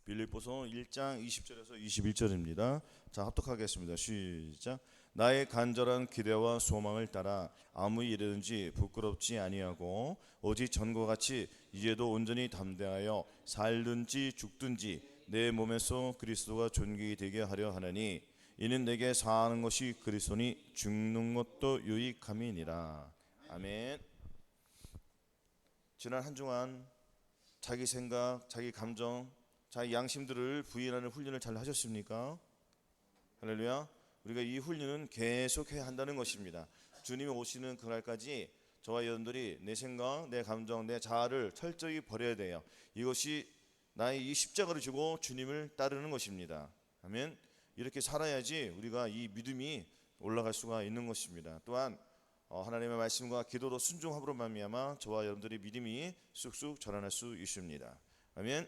빌립보서 1장 20절에서 21절입니다. 자, 합독하겠습니다. 시작. 나의 간절한 기대와 소망을 따라 아무 일이든지 부끄럽지 아니하고 오직 전과 같이 이제도 온전히 담대하여 살든지 죽든지 내 몸에서 그리스도가 존귀 되게 하려 하나니 이는 내게 사는 것이 그리스도니 죽는 것도 유익함이니라. 아멘. 지난 한 주간 자기 생각, 자기 감정, 자기 양심들을 부인하는 훈련을 잘 하셨습니까? 할렐루야. 우리가 이 훈련은 계속해야 한다는 것입니다. 주님이 오시는 그날까지 저와 여러분들이 내 생각, 내 감정, 내 자아를 철저히 버려야 돼요. 이것이 나의 이 십자가를 지고 주님을 따르는 것입니다. 아멘. 이렇게 살아야지 우리가 이 믿음이 올라갈 수가 있는 것입니다. 또한 하나님의 말씀과 기도로 순종함으로 말미암아 저와 여러분들의 믿음이 쑥쑥 자라날 수 있습니다. 아멘.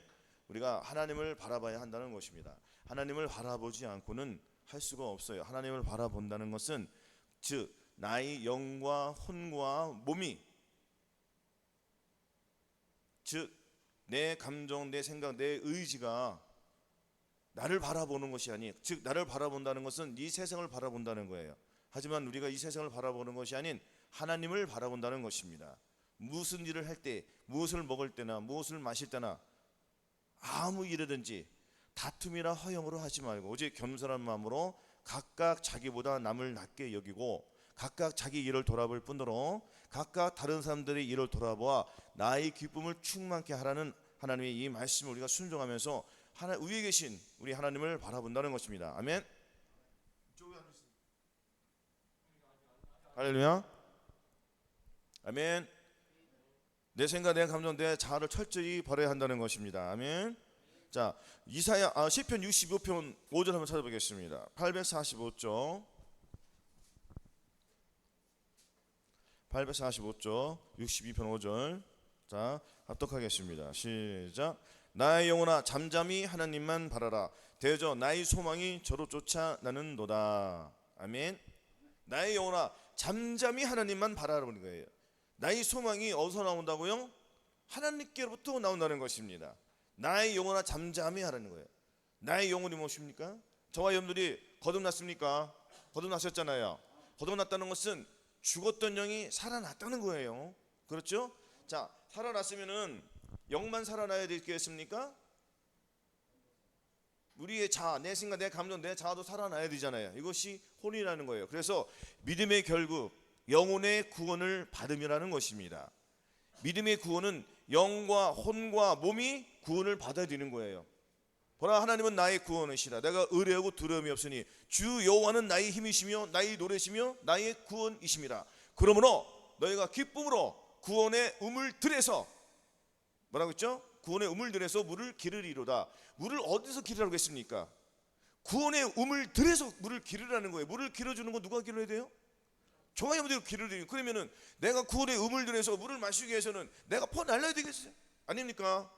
우리가 하나님을 바라봐야 한다는 것입니다. 하나님을 바라보지 않고는 할 수가 없어요. 하나님을 바라본다는 것은 즉 나의 영과 혼과 몸이 즉 내 감정, 내 생각, 내 의지가 나를 바라보는 것이 아닌 즉 나를 바라본다는 것은 이 세상을 바라본다는 거예요. 하지만 우리가 이 세상을 바라보는 것이 아닌 하나님을 바라본다는 것입니다. 무슨 일을 할 때, 무엇을 먹을 때나 무엇을 마실 때나 아무 일이든지 다툼이나 허영으로 하지 말고 오직 겸손한 마음으로 각각 자기보다 남을 낮게 여기고 각각 자기 일을 돌아볼 뿐더러 각각 다른 사람들의 일을 돌아보아 나의 기쁨을 충만케 하라는 하나님의 이 말씀을 우리가 순종하면서 위에 계신 우리 하나님을 바라본다는 것입니다. 아멘. 할렐루야. 아멘. 내 생각, 내 감정, 내 자아를 철저히 버려야 한다는 것입니다. 아멘. 자, 시편 65편 5절 한번 찾아보겠습니다. 845쪽 62편 5절. 자, 합독하겠습니다. 시작. 나의 영혼아 잠잠히 하나님만 바라라. 대저 나의 소망이 저로 쫓아 나는도다. 아멘. 나의 영혼아 잠잠히 하나님만 바라라는 거예요. 나의 소망이 어디서 나온다고요? 하나님께로부터 나온다는 것입니다. 나의 영혼아 잠잠히 하라는 거예요. 나의 영혼이 무엇입니까? 저와 여러분들이 거듭났습니까? 거듭나셨잖아요. 거듭났다는 것은 죽었던 영이 살아났다는 거예요. 그렇죠? 자, 살아났으면은 영만 살아나야 되겠습니까? 우리의 자아, 내 생각, 내 감정, 내 자아도 살아나야 되잖아요. 이것이 혼이라는 거예요. 그래서 믿음의 결국 영혼의 구원을 받음이라는 것입니다. 믿음의 구원은 영과 혼과 몸이 구원을 받아야 되는 거예요. 보라, 하나님은 나의 구원이시라. 내가 의뢰하고 두려움이 없으니 주 여호와는 나의 힘이시며 나의 노래시며 나의 구원이심이라. 그러므로 너희가 기쁨으로 구원의 우물 들에서 뭐라고 했죠? 구원의 우물 들에서 물을 기르리로다. 물을 어디서 기르라고 했습니까? 구원의 우물 들에서 물을 기르라는 거예요. 물을 길어주는 거 누가 길러야 돼요? 저와 여러분들이 기르래요. 그러면은 내가 구원의 우물 들에서 물을 마시기 위해서는 내가 퍼 날려야 되겠어요? 아닙니까?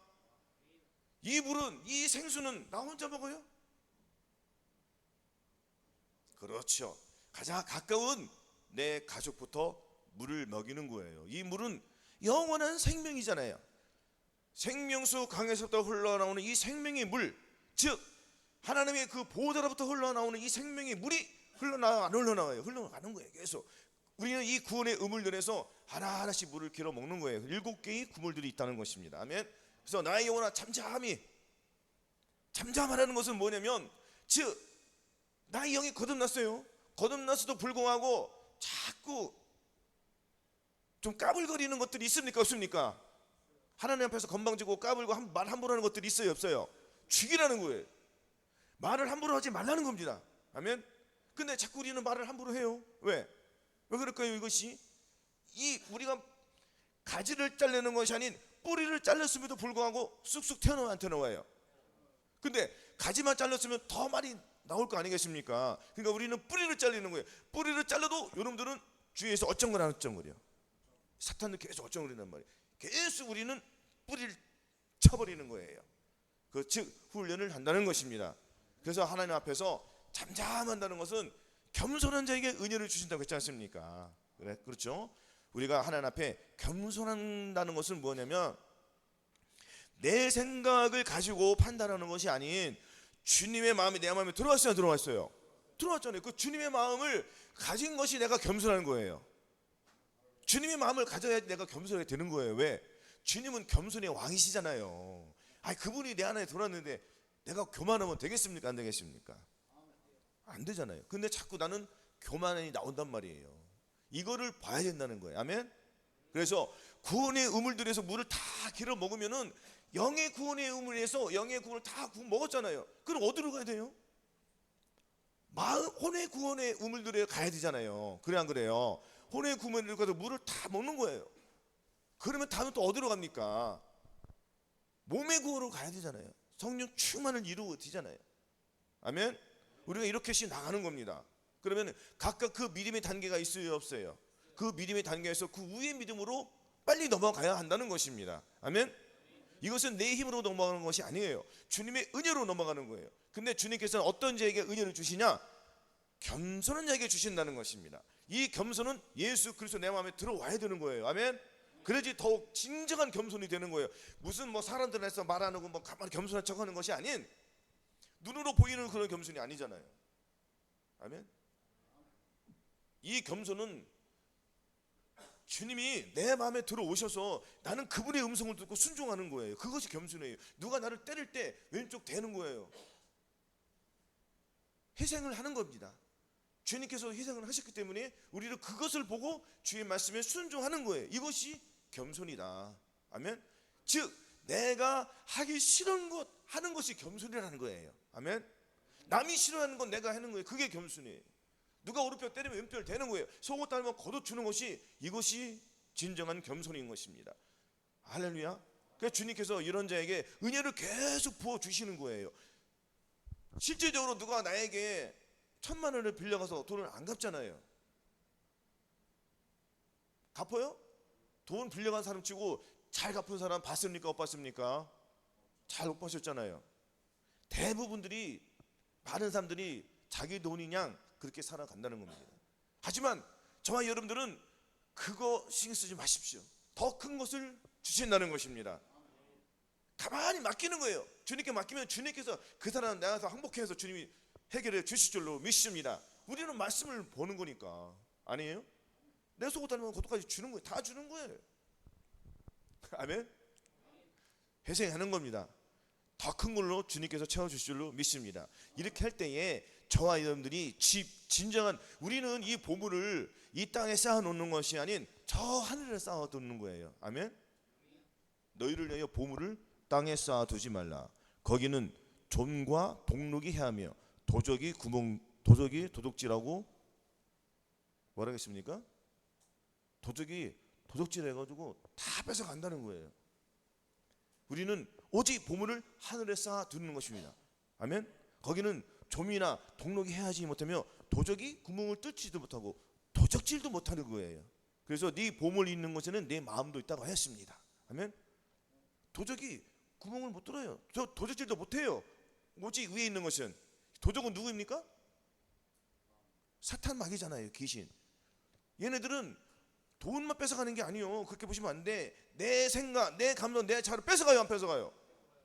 이 물은, 이 생수는 나 혼자 먹어요? 그렇죠. 가장 가까운 내 가족부터 물을 먹이는 거예요. 이 물은 영원한 생명이잖아요. 생명수 강에서부터 흘러나오는 이 생명의 물, 즉 하나님의 그 보호자로부터 흘러나오는 이 생명의 물이 안 흘러나와요. 흘러가는 거예요. 계속 우리는 이 구원의 우물들에서 하나하나씩 물을 길어 먹는 거예요. 7개의 구물들이 있다는 것입니다. 아멘. 그래서 나의 영혼아 잠잠하라는 것은 뭐냐면 즉 나의 영이 거듭났어요. 거듭났어도 불구하고 자꾸 좀 까불거리는 것들이 있습니까? 없습니까? 하나님 앞에서 건방지고 까불고 말 함부로 하는 것들이 있어요? 없어요? 죽이라는 거예요. 말을 함부로 하지 말라는 겁니다. 아멘. 근데 자꾸 우리는 말을 함부로 해요. 왜 그럴까요? 이것이 우리가 가지를 자르는 것이 아닌 뿌리를 잘랐음에도 불구하고 쑥쑥 튀어나와요, 안 튀어나와요? 근데 가지만 잘랐으면 더 많이 나올 거 아니겠습니까? 그러니까 우리는 뿌리를 잘리는 거예요. 뿌리를 잘라도 여러분들은 주위에서 어쩡거려. 사탄은 계속 어쩡거린단 말이에요. 계속 우리는 뿌리를 쳐버리는 거예요. 즉 훈련을 한다는 것입니다. 그래서 하나님 앞에서 잠잠한다는 것은 겸손한 자에게 은혜를 주신다고 했지 않습니까? 그렇죠? 우리가 하나님 앞에 겸손한다는 것은 뭐냐면 내 생각을 가지고 판단하는 것이 아닌 주님의 마음이 내 마음에 들어왔어요, 들어왔어요? 들어왔잖아요. 그 주님의 마음을 가진 것이 내가 겸손한 거예요. 주님의 마음을 가져야 내가 겸손하게 되는 거예요. 왜? 주님은 겸손의 왕이시잖아요. 그분이 내 안에 들어왔는데 내가 교만하면 되겠습니까? 안 되겠습니까? 안 되잖아요. 근데 자꾸 나는 교만이 나온단 말이에요. 이거를 봐야 된다는 거예요. 아멘? 그래서 구원의 우물들에서 물을 다 길어 먹으면은 영의 구원의 우물에서 영의 구원을 다 먹었잖아요. 그럼 어디로 가야 돼요? 혼의 구원의 우물들에 가야 되잖아요. 그래 안 그래요? 혼의 구원을 가서 물을 다 먹는 거예요. 그러면 다음은 또 어디로 갑니까? 몸의 구원으로 가야 되잖아요. 성령 충만을 이루고 되잖아요. 아멘? 우리가 이렇게씩 나가는 겁니다. 그러면 각각 그 믿음의 단계가 있어요, 없어요? 그 믿음의 단계에서 그 위의 믿음으로 빨리 넘어가야 한다는 것입니다. 아멘? 이것은 내 힘으로 넘어가는 것이 아니에요. 주님의 은혜로 넘어가는 거예요. 근데 주님께서는 어떤 자에게 은혜를 주시냐? 겸손한 자에게 주신다는 것입니다. 이 겸손은 예수 그리스도 내 마음에 들어와야 되는 거예요. 아멘? 그래야지 더욱 진정한 겸손이 되는 거예요. 무슨 사람들 안에서 말하는 거 가만히 겸손한 척하는 것이 아닌 눈으로 보이는 그런 겸손이 아니잖아요. 아멘? 이 겸손은 주님이 내 마음에 들어오셔서 나는 그분의 음성을 듣고 순종하는 거예요. 그것이 겸손이에요. 누가 나를 때릴 때 왼쪽 대는 거예요. 희생을 하는 겁니다. 주님께서 희생을 하셨기 때문에 우리는 그것을 보고 주의 말씀에 순종하는 거예요. 이것이 겸손이다. 아멘. 즉 내가 하기 싫은 것 하는 것이 겸손이라는 거예요. 아멘. 남이 싫어하는 건 내가 하는 거예요. 그게 겸손이에요. 누가 오른뼈 때리면 왼뼈를 대는 거예요. 속옷 달면 겉옷 주는 것이 이것이 진정한 겸손인 것입니다. 할렐루야. 그래서 주님께서 이런 자에게 은혜를 계속 부어주시는 거예요. 실제적으로 누가 나에게 1,000만 원을 빌려가서 돈을 안 갚잖아요. 갚아요? 돈 빌려간 사람 치고 잘 갚은 사람 봤습니까? 못 봤습니까? 잘 못 보셨잖아요. 대부분들이 많은 사람들이 자기 돈이냥 그렇게 살아간다는 겁니다. 하지만 저와 여러분들은 그거 신경 쓰지 마십시오. 더 큰 것을 주신다는 것입니다. 가만히 맡기는 거예요. 주님께 맡기면 주님께서 그 사람 나가서 항복해서 주님이 해결해 주실 줄로 믿습니다. 우리는 말씀을 보는 거니까. 아니에요? 내 속옷 달면 그것까지 주는 거예요. 다 주는 거예요. 아멘? 회생하는 겁니다. 더 큰 걸로 주님께서 채워주실 줄로 믿습니다. 이렇게 할 때에 저와 여러분들이 진정한 우리는 이 보물을 이 땅에 쌓아놓는 것이 아닌 저 하늘에 쌓아두는 거예요. 아멘? 너희를 위하여 보물을 땅에 쌓아두지 말라. 거기는 좀과 동록이 해하며 도적이 도둑질하고 뭐라 했습니까? 도적이 도둑질해가지고 다 뺏어간다는 거예요. 우리는 오직 보물을 하늘에 쌓아두는 것입니다. 아멘? 거기는 좀이나 동록이 해하지 못하며 도적이 구멍을 뚫지도 못하고 도적질도 못하는 거예요. 그래서 네 보물이 있는 곳에는 내 마음도 있다고 하였습니다. 아멘? 도적이 구멍을 못 뚫어요. 저 도적질도 못해요. 오직 위에 있는 것은 도적은 누구입니까? 사탄 마귀잖아요. 귀신. 얘네들은 돈만 뺏어가는 게 아니요. 그렇게 보시면 안 돼. 내 생각, 내 감정, 내 자를 뺏어가요, 안 뺏어가요?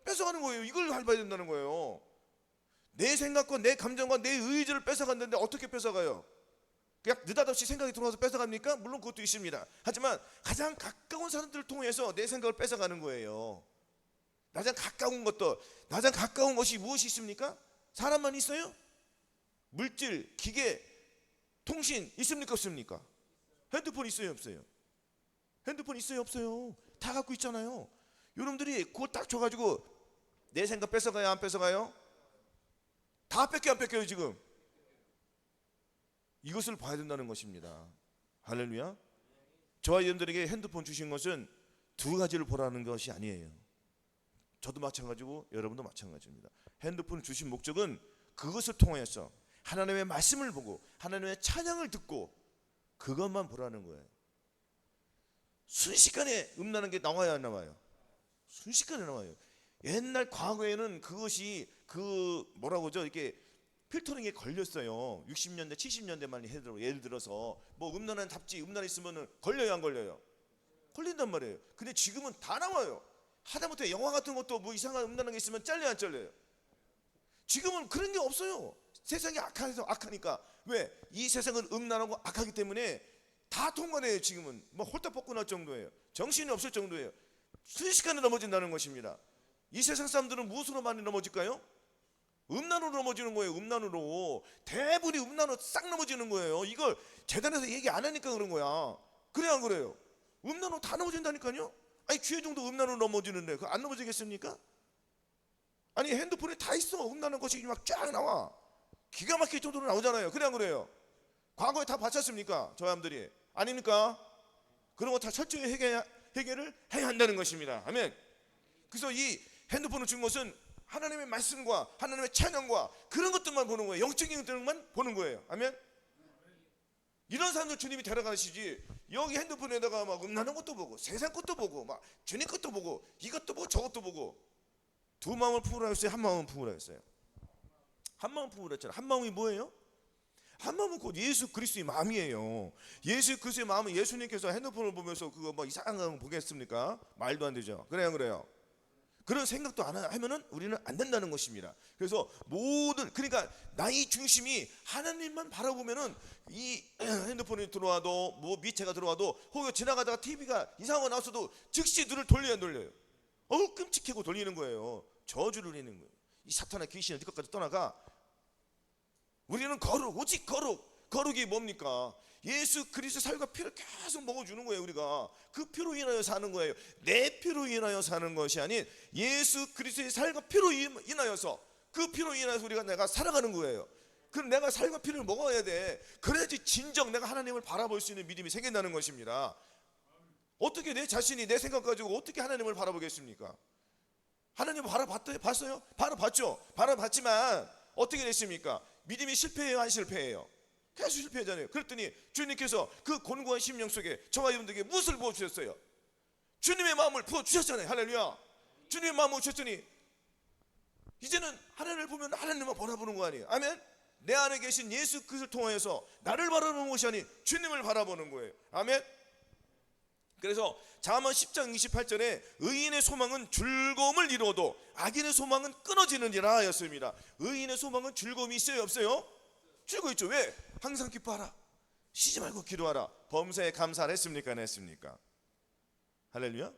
뺏어가는 거예요. 이걸 밟아야 된다는 거예요. 내 생각과 내 감정과 내 의지를 뺏어갔는데 어떻게 뺏어가요? 그냥 느닷없이 생각이 들어와서 뺏어갑니까? 물론 그것도 있습니다. 하지만 가장 가까운 사람들을 통해서 내 생각을 뺏어가는 거예요. 가장 가까운 것도, 가장 가까운 것이 무엇이 있습니까? 사람만 있어요? 물질, 기계, 통신 있습니까? 없습니까? 핸드폰 있어요? 없어요? 핸드폰 있어요? 없어요? 다 갖고 있잖아요. 여러분들이 그거 딱 줘가지고 내 생각 뺏어가요? 안 뺏어가요? 다 뺏겨 안 뺏겨요 지금? 이것을 봐야 된다는 것입니다. 할렐루야. 저와 여러분들에게 핸드폰 주신 것은 두 가지를 보라는 것이 아니에요. 저도 마찬가지고 여러분도 마찬가지입니다. 핸드폰 주신 목적은 그것을 통해서 하나님의 말씀을 보고 하나님의 찬양을 듣고 그것만 보라는 거예요. 순식간에 음란한 게 나와야 안 나와요? 순식간에 나와요. 옛날 과거에는 그것이 뭐라고죠? 이렇게 필터링에 걸렸어요. 60년대, 70년대만 예를 들어서 뭐 음란한 잡지, 음란 있으면 걸려요, 안 걸려요? 걸린단 말이에요. 근데 지금은 다 나와요. 하다못해 영화 같은 것도 뭐 이상한 음란한 게 있으면 잘려요, 안 잘려요? 지금은 그런 게 없어요. 세상이 악하니까. 왜? 이 세상은 음란하고 악하기 때문에 다 통과해요. 지금은 뭐 홀딱 벗고 날 정도예요. 정신이 없을 정도예요. 순식간에 넘어진다는 것입니다. 이 세상 사람들은 무엇으로 많이 넘어질까요? 음란으로 넘어지는 거예요. 음란으로. 대부분이 음란으로 싹 넘어지는 거예요. 이걸 재단에서 얘기 안 하니까 그런 거야. 그래 안 그래요? 음란으로 다 넘어진다니까요. 아니 기회 정도 음란으로 넘어지는데 그거 안 넘어지겠습니까? 아니 핸드폰에 다 있어. 음란한 것이 막 쫙 나와. 기가 막힐 정도로 나오잖아요. 그래 안 그래요? 과거에 다 봤었습니까? 저 사람들이. 아닙니까? 그런 거 다 철저히 해결을 해야 한다는 것입니다. 아멘. 그래서 이 핸드폰을 준 것은 하나님의 말씀과 하나님의 찬양과 그런 것들만 보는 거예요. 영적인 것들만 보는 거예요. 아멘. 이런 사람들 주님이 데려가시지, 여기 핸드폰에다가 막 음란한 것도 보고 세상 것도 보고 막 주님 것도 보고 이것도 보고 저것도 보고. 두 마음을 품으라 했어요? 한 마음을 품으라 했어요? 한 마음 품으라 했잖아요. 한 마음이 뭐예요? 한 마음은 곧 예수 그리스도의 마음이에요. 예수 그리스도의 마음은 예수님께서 핸드폰을 보면서 그거 뭐 이상한 거 보겠습니까? 말도 안 되죠. 그래요, 그래요. 그런 생각도 안 하면은 우리는 안 된다는 것입니다. 그래서 모든, 그러니까 나의 중심이 하나님만 바라보면은 이 핸드폰이 들어와도 뭐 미체가 들어와도 혹은 지나가다가 TV가 이상한 거 나왔어도 즉시 눈을 돌려야 안 돌려요? 끔찍하고 돌리는 거예요. 저주를 내는 거예요. 이 사탄의 귀신은 이것까지 떠나가. 우리는 오직 거룩이 뭡니까? 예수 그리스도 살과 피를 계속 먹어주는 거예요. 우리가 그 피로 인하여 사는 거예요. 내 피로 인하여 사는 것이 아닌 예수 그리스도의 살과 피로 인하여서, 그 피로 인하여서 내가 살아가는 거예요. 그럼 내가 살과 피를 먹어야 돼. 그래야지 진정 내가 하나님을 바라볼 수 있는 믿음이 생긴다는 것입니다. 어떻게 내 자신이 내 생각 가지고 어떻게 하나님을 바라보겠습니까? 하나님을 봤어요? 바라봤죠. 바라봤지만 어떻게 됐습니까? 믿음이 실패해요, 안 실패해요? 계속 실패하잖아요. 그랬더니 주님께서 그 곤고한 심령 속에 저와 여러분들에게 무엇을 부어주셨어요? 주님의 마음을 부어주셨잖아요. 할렐루야. 주님의 마음을 주셨더니 이제는 하나님을 보면 하나님만 바라보는 거 아니에요? 아멘. 내 안에 계신 예수 그리스도를 통하여서 나를 바라보는 것이 아닌 주님을 바라보는 거예요. 아멘. 그래서 잠언 10장 28절에 의인의 소망은 즐거움을 이루어도 악인의 소망은 끊어지느니라 하였습니다. 의인의 소망은 즐거움이 있어요, 없어요? 즐거워 있죠. 왜? 항상 기뻐하라. 쉬지 말고 기도하라. 범사에 감사를 했습니까, 안 했습니까? 할렐루야.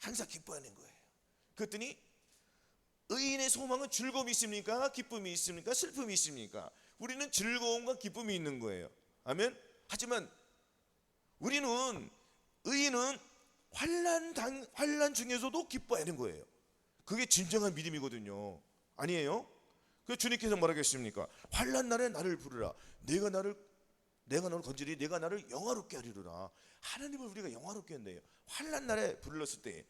항상 기뻐하는 거예요. 그랬더니 의인의 소망은 즐거움이 있습니까? 기쁨이 있습니까? 슬픔이 있습니까? 우리는 즐거움과 기쁨이 있는 거예요. 아멘. 하지만 의인은 환난 중에서도 기뻐하는 거예요. 그게 진정한 믿음이거든요. 아니에요? 그 주님께서 뭐라고 했습니까? 환난 날에 나를 부르라. 내가 너를 건지리. 내가 나를 영화롭게 하리로라. 하나님을 우리가 영화롭게 한대요. 환난 날에 불렀을 때.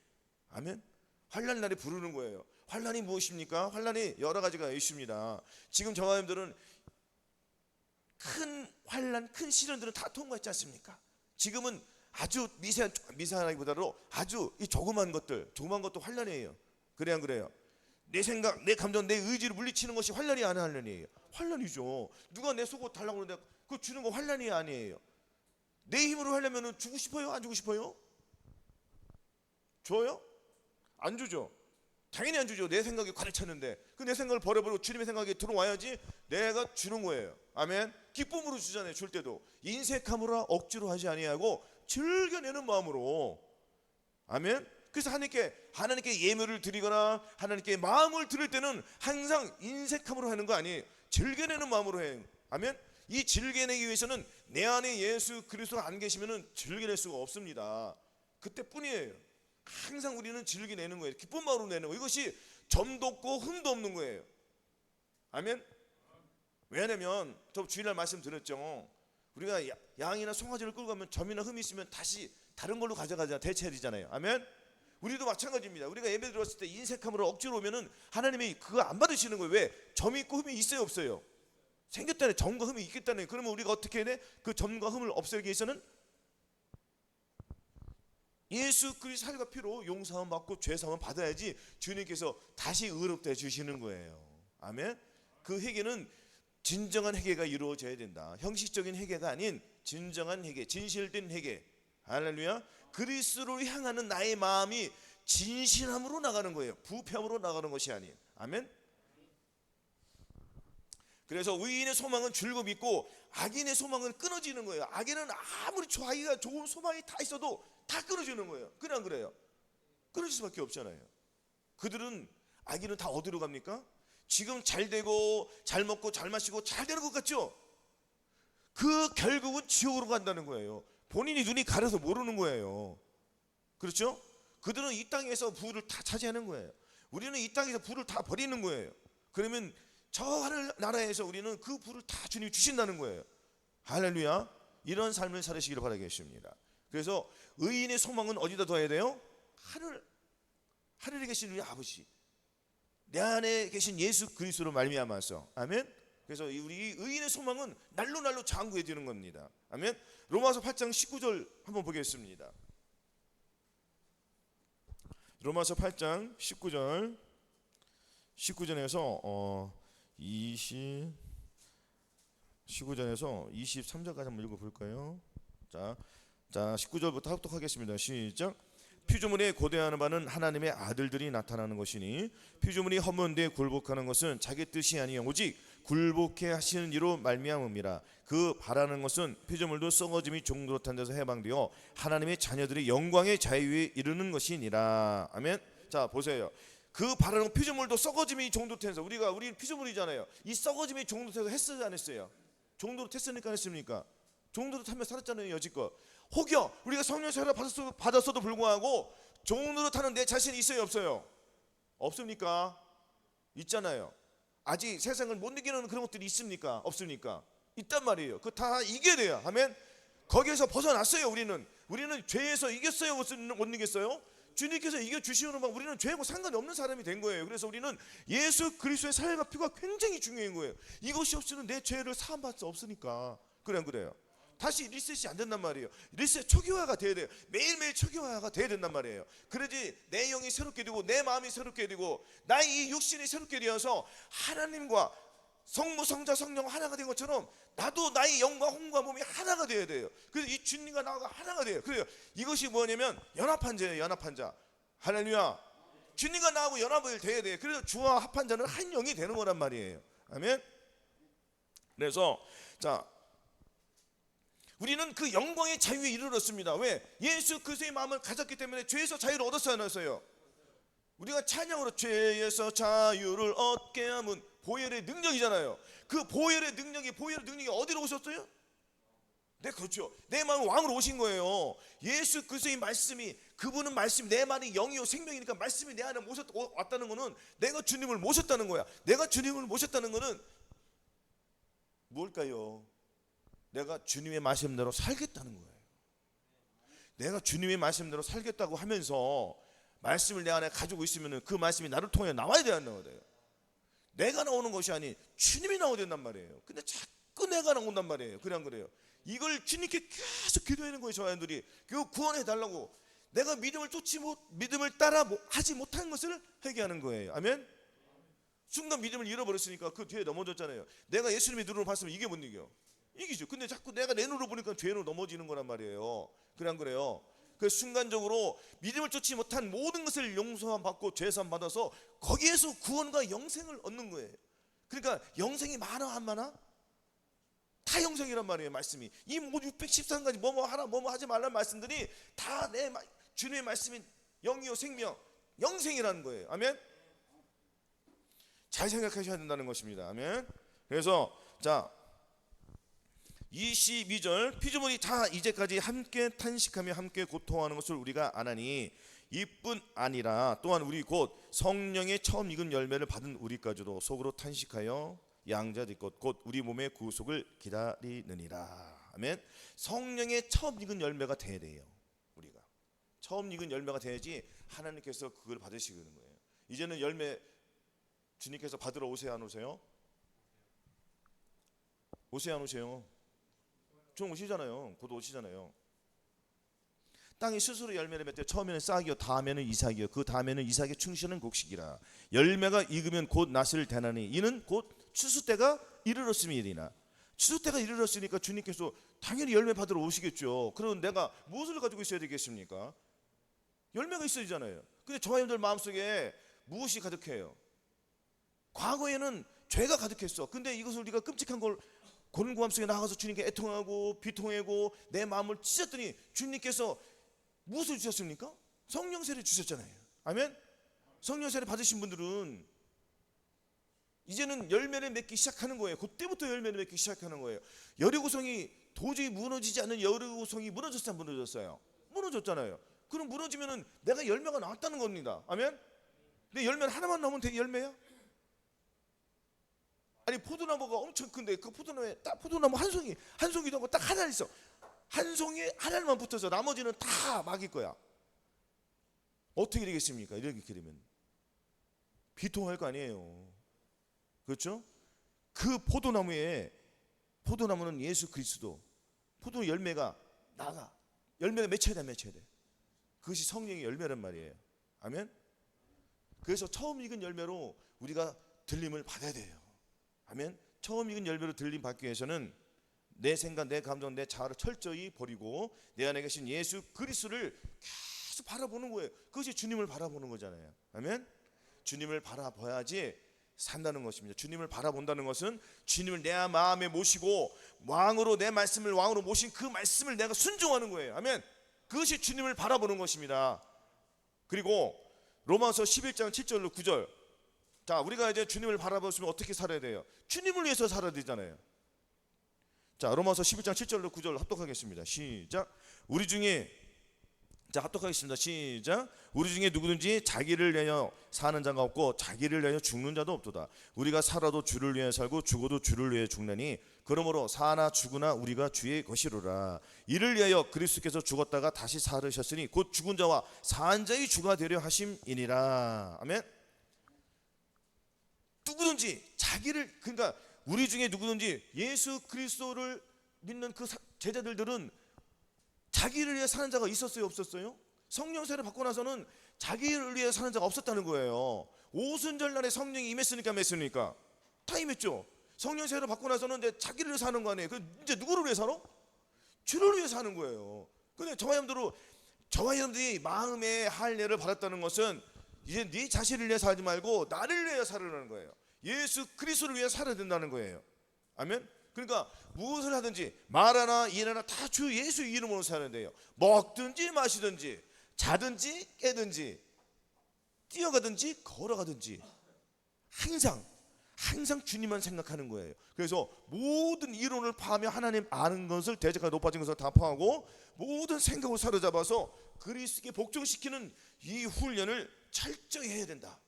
아멘. 환난 날에 부르는 거예요. 환난이 무엇입니까? 환난이 여러 가지가 있습니다. 지금 저와 여러분들은 큰 환난, 큰 시련들은 다 통과했지 않습니까? 지금은 아주 미세하기보다도 아주 이 조그만 것도 환난이에요. 그래 안 그래요? 내 생각, 내 감정, 내 의지를 물리치는 것이 환난이 아닌 환난이에요. 환난이죠. 누가 내 속옷 달라고 그러는데 그거 주는 거 환난이 아니에요. 내 힘으로 하려면 주고 싶어요? 안 주고 싶어요? 줘요? 안 주죠. 당연히 안 주죠. 내 생각이 가득 찼는데 그 내 생각을 버려버리고 주님의 생각이 들어와야지 내가 주는 거예요. 아멘. 기쁨으로 주잖아요. 줄 때도 인색함으로 억지로 하지 아니하고 즐겨내는 마음으로. 아멘. 그래서 하나님께 예물을 드리거나 하나님께 마음을 드릴 때는 항상 인색함으로 하는 거 아니에요. 즐겨내는 마음으로 해요. 아멘. 이 즐겨내기 위해서는 내 안에 예수 그리스도가 안 계시면은 즐겨낼 수가 없습니다. 그때뿐이에요. 항상 우리는 즐겨내는 거예요. 기쁜 마음으로 내는 거예요. 이것이 점도 없고 흠도 없는 거예요. 아멘. 왜냐면 저 주일날 말씀드렸죠. 우리가 양이나 송아지를 끌고 가면 점이나 흠이 있으면 다시 다른 걸로 가져가자 대체해야 되잖아요. 아멘. 우리도 마찬가지입니다. 우리가 예배 들었을 때 인색함으로 억지로 오면은 하나님이 그거 안 받으시는 거예요. 왜? 점이 있고 흠이 있어요, 없어요? 생겼다네. 점과 흠이 있겠다네. 그러면 우리가 어떻게 해야 돼? 그 점과 흠을 없애기 위해서는 예수 그리스도 살과 피로 용서함 받고 죄사함 받아야지 주님께서 다시 의롭게 해주시는 거예요. 아멘. 그 회개는 진정한 회개가 이루어져야 된다. 형식적인 회개가 아닌 진정한 회개, 진실된 회개. 할렐루야. 그리스도를 향하는 나의 마음이 진실함으로 나가는 거예요. 부패함으로 나가는 것이 아닌. 아멘. 그래서 의인의 소망은 즐거움이 있고 악인의 소망은 끊어지는 거예요. 악인은 아무리 자기가 좋은 소망이 다 있어도 다 끊어지는 거예요. 그래 안 그래요? 끊어질 수밖에 없잖아요. 그들은, 악인은 다 어디로 갑니까? 지금 잘 되고 잘 먹고 잘 마시고 잘 되는 것 같죠? 그 결국은 지옥으로 간다는 거예요. 본인이 눈이 가려서 모르는 거예요. 그렇죠? 그들은 이 땅에서 부를 다 차지하는 거예요. 우리는 이 땅에서 부를 다 버리는 거예요. 그러면 저 하늘 나라에서 우리는 그 부를 다 주님이 주신다는 거예요. 할렐루야. 이런 삶을 살으시기를 바라겠습니다. 그래서 의인의 소망은 어디다 둬야 돼요? 하늘에 계신 우리 아버지, 내 안에 계신 예수 그리스도로 말미암아서. 아멘. 그래서 우리 의인의 소망은 날로 날로 장구해지는 겁니다. 아멘. 로마서 8장 19절 한번 보겠습니다. 로마서 8장 19절에서 19절에서 23절까지 한번 읽어볼까요? 자 19절부터 합독하겠습니다. 시작. 피조물에 고대하는 바는 하나님의 아들들이 나타나는 것이니 피조물이 허문되 굴복하는 것은 자기 뜻이 아니요 오직 굴복해 하시는 이로 말미암음이라. 그 바라는 것은 피조물도 썩어짐이 종노릇한 데서 해방되어 하나님의 자녀들의 영광의 자유에 이르는 것이니라. 아멘. 자 보세요. 그 바라는 피조물도 썩어짐이 종노릇해서, 우리 피조물이잖아요. 이 썩어짐이 종노릇해서 했어요 안 했어요? 종노릇했으니까 안 했습니까? 종노릇하며 살았잖아요 여지껏. 혹여 우리가 성령 세례를 받았어도 불구하고 종노릇하는 내 자신이 있어요 없어요? 없습니까? 있잖아요. 아직 세상을 못 이기는 그런 것들이 있습니까? 없습니까? 있단 말이에요. 그거 다 이겨야 돼요. 아멘. 거기에서 벗어났어요. 우리는 죄에서 이겼어요 못 이겼어요? 주님께서 이겨주시는 방 우리는 죄하고 상관이 없는 사람이 된 거예요. 그래서 우리는 예수 그리스도의 살과 피가 굉장히 중요한 거예요. 이것이 없이는 내 죄를 사함받을 수 없으니까. 그래 안 그래요? 다시 리셋이 안 된단 말이에요. 리셋 초기화가 돼야 돼요. 매일매일 초기화가 돼야 된단 말이에요. 그래야지 내 영이 새롭게 되고 내 마음이 새롭게 되고 나의 이 육신이 새롭게 되어서 하나님과 성부 성자 성령 하나가 된 것처럼 나도 나의 영과 혼과 몸이 하나가 돼야 돼요. 그래서 이 주님과 나가 하나가 돼요. 그래요. 이것이 뭐냐면 연합한 자예요. 연합한 자. 할렐루야. 주님과 나하고 연합을 돼야 돼요. 그래서 주와 합한 자는 한 영이 되는 거란 말이에요. 아멘. 그래서 자 우리는 그 영광의 자유에 이르렀습니다. 왜? 예수 그리스도의 마음을 가졌기 때문에 죄에서 자유를 얻었어요 안 얻었어요? 우리가 찬양으로 죄에서 자유를 얻게 함은 보혈의 능력이잖아요. 그 보혈의 능력이 어디로 오셨어요? 네 그렇죠. 내 마음 왕으로 오신 거예요. 예수 그리스도의 말씀이, 그분은 말씀이 내 말이 영이요 생명이니까 말씀이 내 안에 왔다는 거는 내가 주님을 모셨다는 거야. 내가 주님을 모셨다는 거는 뭘까요? 내가 주님의 말씀대로 살겠다는 거예요. 내가 주님의 말씀대로 살겠다고 하면서 말씀을 내 안에 가지고 있으면 그 말씀이 나를 통해 나와야 된다는 거예요. 내가 나오는 것이 아닌 주님이 나오야 된단 말이에요. 근데 자꾸 내가 나온단 말이에요. 그래 안 그래요? 이걸 주님께 계속 기도하는 거예요. 저 아이들이 구원해 달라고. 내가 믿음을 따라 하지 못한 것을 회개하는 거예요. 아멘. 순간 믿음을 잃어버렸으니까 그 뒤에 넘어졌잖아요. 내가 예수님의 눈으로 봤으면 이게 못 이겨. 이기죠. 근데 자꾸 내가 내 눈으로 보니까 죄로 넘어지는 거란 말이에요. 그래 안 그래요? 그래서 순간적으로 믿음을 쫓지 못한 모든 것을 용서함 받고 죄사함 받아서 거기에서 구원과 영생을 얻는 거예요. 그러니까 영생이 많아 안 많아? 다 영생이란 말이에요. 말씀이 이 613가지 뭐뭐 하라 뭐뭐 하지 말라는 말씀들이 다 내 주님의 말씀인 영이요 생명 영생이라는 거예요. 아멘. 잘 생각하셔야 된다는 것입니다. 아멘. 그래서 자 22절 피조물이 다 이제까지 함께 탄식하며 함께 고통하는 것을 우리가 아나니 이뿐 아니라 또한 우리 곧 성령의 처음 익은 열매를 받은 우리까지도 속으로 탄식하여 양자될 것 곧 우리 몸의 구속을 기다리느니라. 아멘. 성령의 처음 익은 열매가 돼야 돼요. 우리가 처음 익은 열매가 돼야지 하나님께서 그걸 받으시는 거예요. 이제는 열매 주님께서 받으러 오세요 안 오세요? 오세요 안 오세요? 좀 오시잖아요. 곧 오시잖아요. 땅이 스스로 열매를 맺되 처음에는 싹이요 다음에는 이삭이요 그 다음에는 이삭의 충실한 곡식이라. 열매가 익으면 곧 낫을 대나니 이는 곧 추수 때가 이르렀음이니라. 추수 때가 이르렀으니까 주님께서 당연히 열매 받으러 오시겠죠. 그럼 내가 무엇을 가지고 있어야 되겠습니까? 열매가 있어야 되잖아요. 근데 저와 여러분들 마음속에 무엇이 가득해요? 과거에는 죄가 가득했어. 근데 이것을 우리가 끔찍한 걸 고난고함 속에 나가서 주님께 애통하고 비통하고 내 마음을 찢었더니 주님께서 무엇을 주셨습니까? 성령세를 주셨잖아요. 아멘? 성령세를 받으신 분들은 이제는 열매를 맺기 시작하는 거예요. 그때부터 열매를 맺기 시작하는 거예요. 여리고성이 도저히 무너지지 않는 여리고성이 무너졌어요, 무너졌어요? 무너졌잖아요. 그럼 무너지면은 내가 열매가 나왔다는 겁니다. 아멘? 근데 열매는 하나만 나오면 되게 열매야? 아니 포도나무가 엄청 큰데 그 포도나무에 딱 포도나무 한 송이도 하고 딱 하나 있어. 한 송이에 하나만 붙어서 나머지는 다 막일 거야. 어떻게 되겠습니까? 이렇게 되면 비통할 거 아니에요. 그렇죠? 그 포도나무는 예수 그리스도. 포도 열매가 나가. 열매가 맺혀야 돼. 그것이 성령의 열매란 말이에요. 아멘? 그래서 처음 익은 열매로 우리가 들림을 받아야 돼요. 아멘? 처음 익은 열매로 들림 받기 위해서는 내 생각, 내 감정, 내 자아를 철저히 버리고 내 안에 계신 예수 그리스도를 계속 바라보는 거예요. 그것이 주님을 바라보는 거잖아요. 아멘? 주님을 바라봐야지 산다는 것입니다. 주님을 바라본다는 것은 주님을 내 마음에 모시고 왕으로 내 말씀을 왕으로 모신 그 말씀을 내가 순종하는 거예요. 아멘? 그것이 주님을 바라보는 것입니다. 그리고 로마서 11장 7절로 9절. 자, 우리가 이제 주님을 바라보시면 어떻게 살아야 돼요? 주님을 위해서 살아야 되잖아요. 자, 로마서 11장 7절로 9절 합독하겠습니다. 시작. 우리 중에 합독하겠습니다. 시작. 우리 중에 누구든지 자기를 위하여 사는 자가 없고 자기를 위하여 죽는 자도 없도다. 우리가 살아도 주를 위하여 살고 죽어도 주를 위하여 죽나니 그러므로 사나 죽으나 우리가 주의 것이로라. 이를 위하여 그리스도께서 죽었다가 다시 살으셨으니 곧 죽은 자와 산 자의 주가 되려 하심이니라. 아멘. 누구든지 자기를, 그러니까 우리 중에 누구든지 예수 그리스도를 믿는 그 제자들은 자기를 위해 사는 자가 있었어요, 없었어요? 성령세를 받고 나서는 자기를 위해 사는 자가 없었다는 거예요. 오순절 날에 성령이 임했으니까 맺습니까? 다 임했죠. 성령세를 받고 나서는 이제 자기를 위해 사는 거 아니에요. 이제 누구를 위해 살아? 주를 위해 사는 거예요. 근데 저와 여러분들이 마음의 할례를 받았다는 것은 이제 네 자신을 위해 살지 말고 나를 위해 살으라는 거예요. 예수 그리스도를 위해 살아야 된다는 거예요. 아멘. 그러니까 무엇을 하든지 말하나 일하나 다 주 예수 이름으로 살아야 돼요. 먹든지 마시든지 자든지 깨든지 뛰어가든지 걸어가든지 항상 주님만 생각하는 거예요. 그래서 모든 이론을 파하며 하나님 아는 것을 대적하여 높아진 것을 다 파하고 모든 생각을 사로잡아서 그리스도께 복종시키는 이 훈련을 철저히 해야 된다.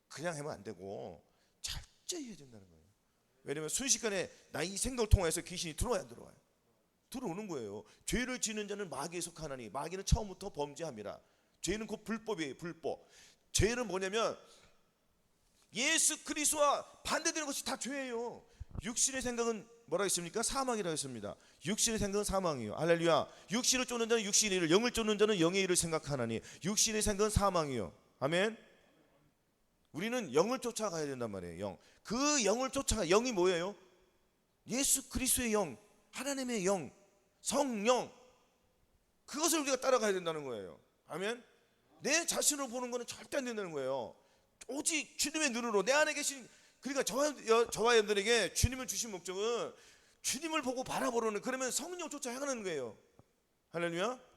그냥 하면 안 되고 철저히 해야 된다는 거예요. 왜냐하면 순식간에 나 이 생각을 통해서 귀신이 들어와야 안 들어와요? 들어오는 거예요. 죄를 지는 자는 마귀에 속하나니 마귀는 처음부터 범죄함이라. 죄는 곧 불법이에요. 불법. 죄는 뭐냐면 예수 그리스도와 반대되는 것이 다 죄예요. 육신의 생각은 뭐라 했습니까? 사망이라고 했습니다. 육신의 생각은 사망이에요. 할렐루야. 육신을 쫓는 자는 육신의 일을, 영을 쫓는 자는 영의 일을 생각하나니 육신의 생각은 사망이에요. 아멘. 우리는 영을 쫓아가야 된단 말이에요. 영. 그 영을 쫓아가. 영이 뭐예요? 예수 그리스도의 영, 하나님의 영, 성령. 그것을 우리가 따라가야 된다는 거예요. 아멘. 내 자신을 보는 거는 절대 안 된다는 거예요. 오직 주님의 눈으로 내 안에 계신, 그러니까 저와 여러분들에게 주님을 주신 목적은 주님을 보고 바라보는, 그러면 성령 쫓아가는 거예요. 할렐루야.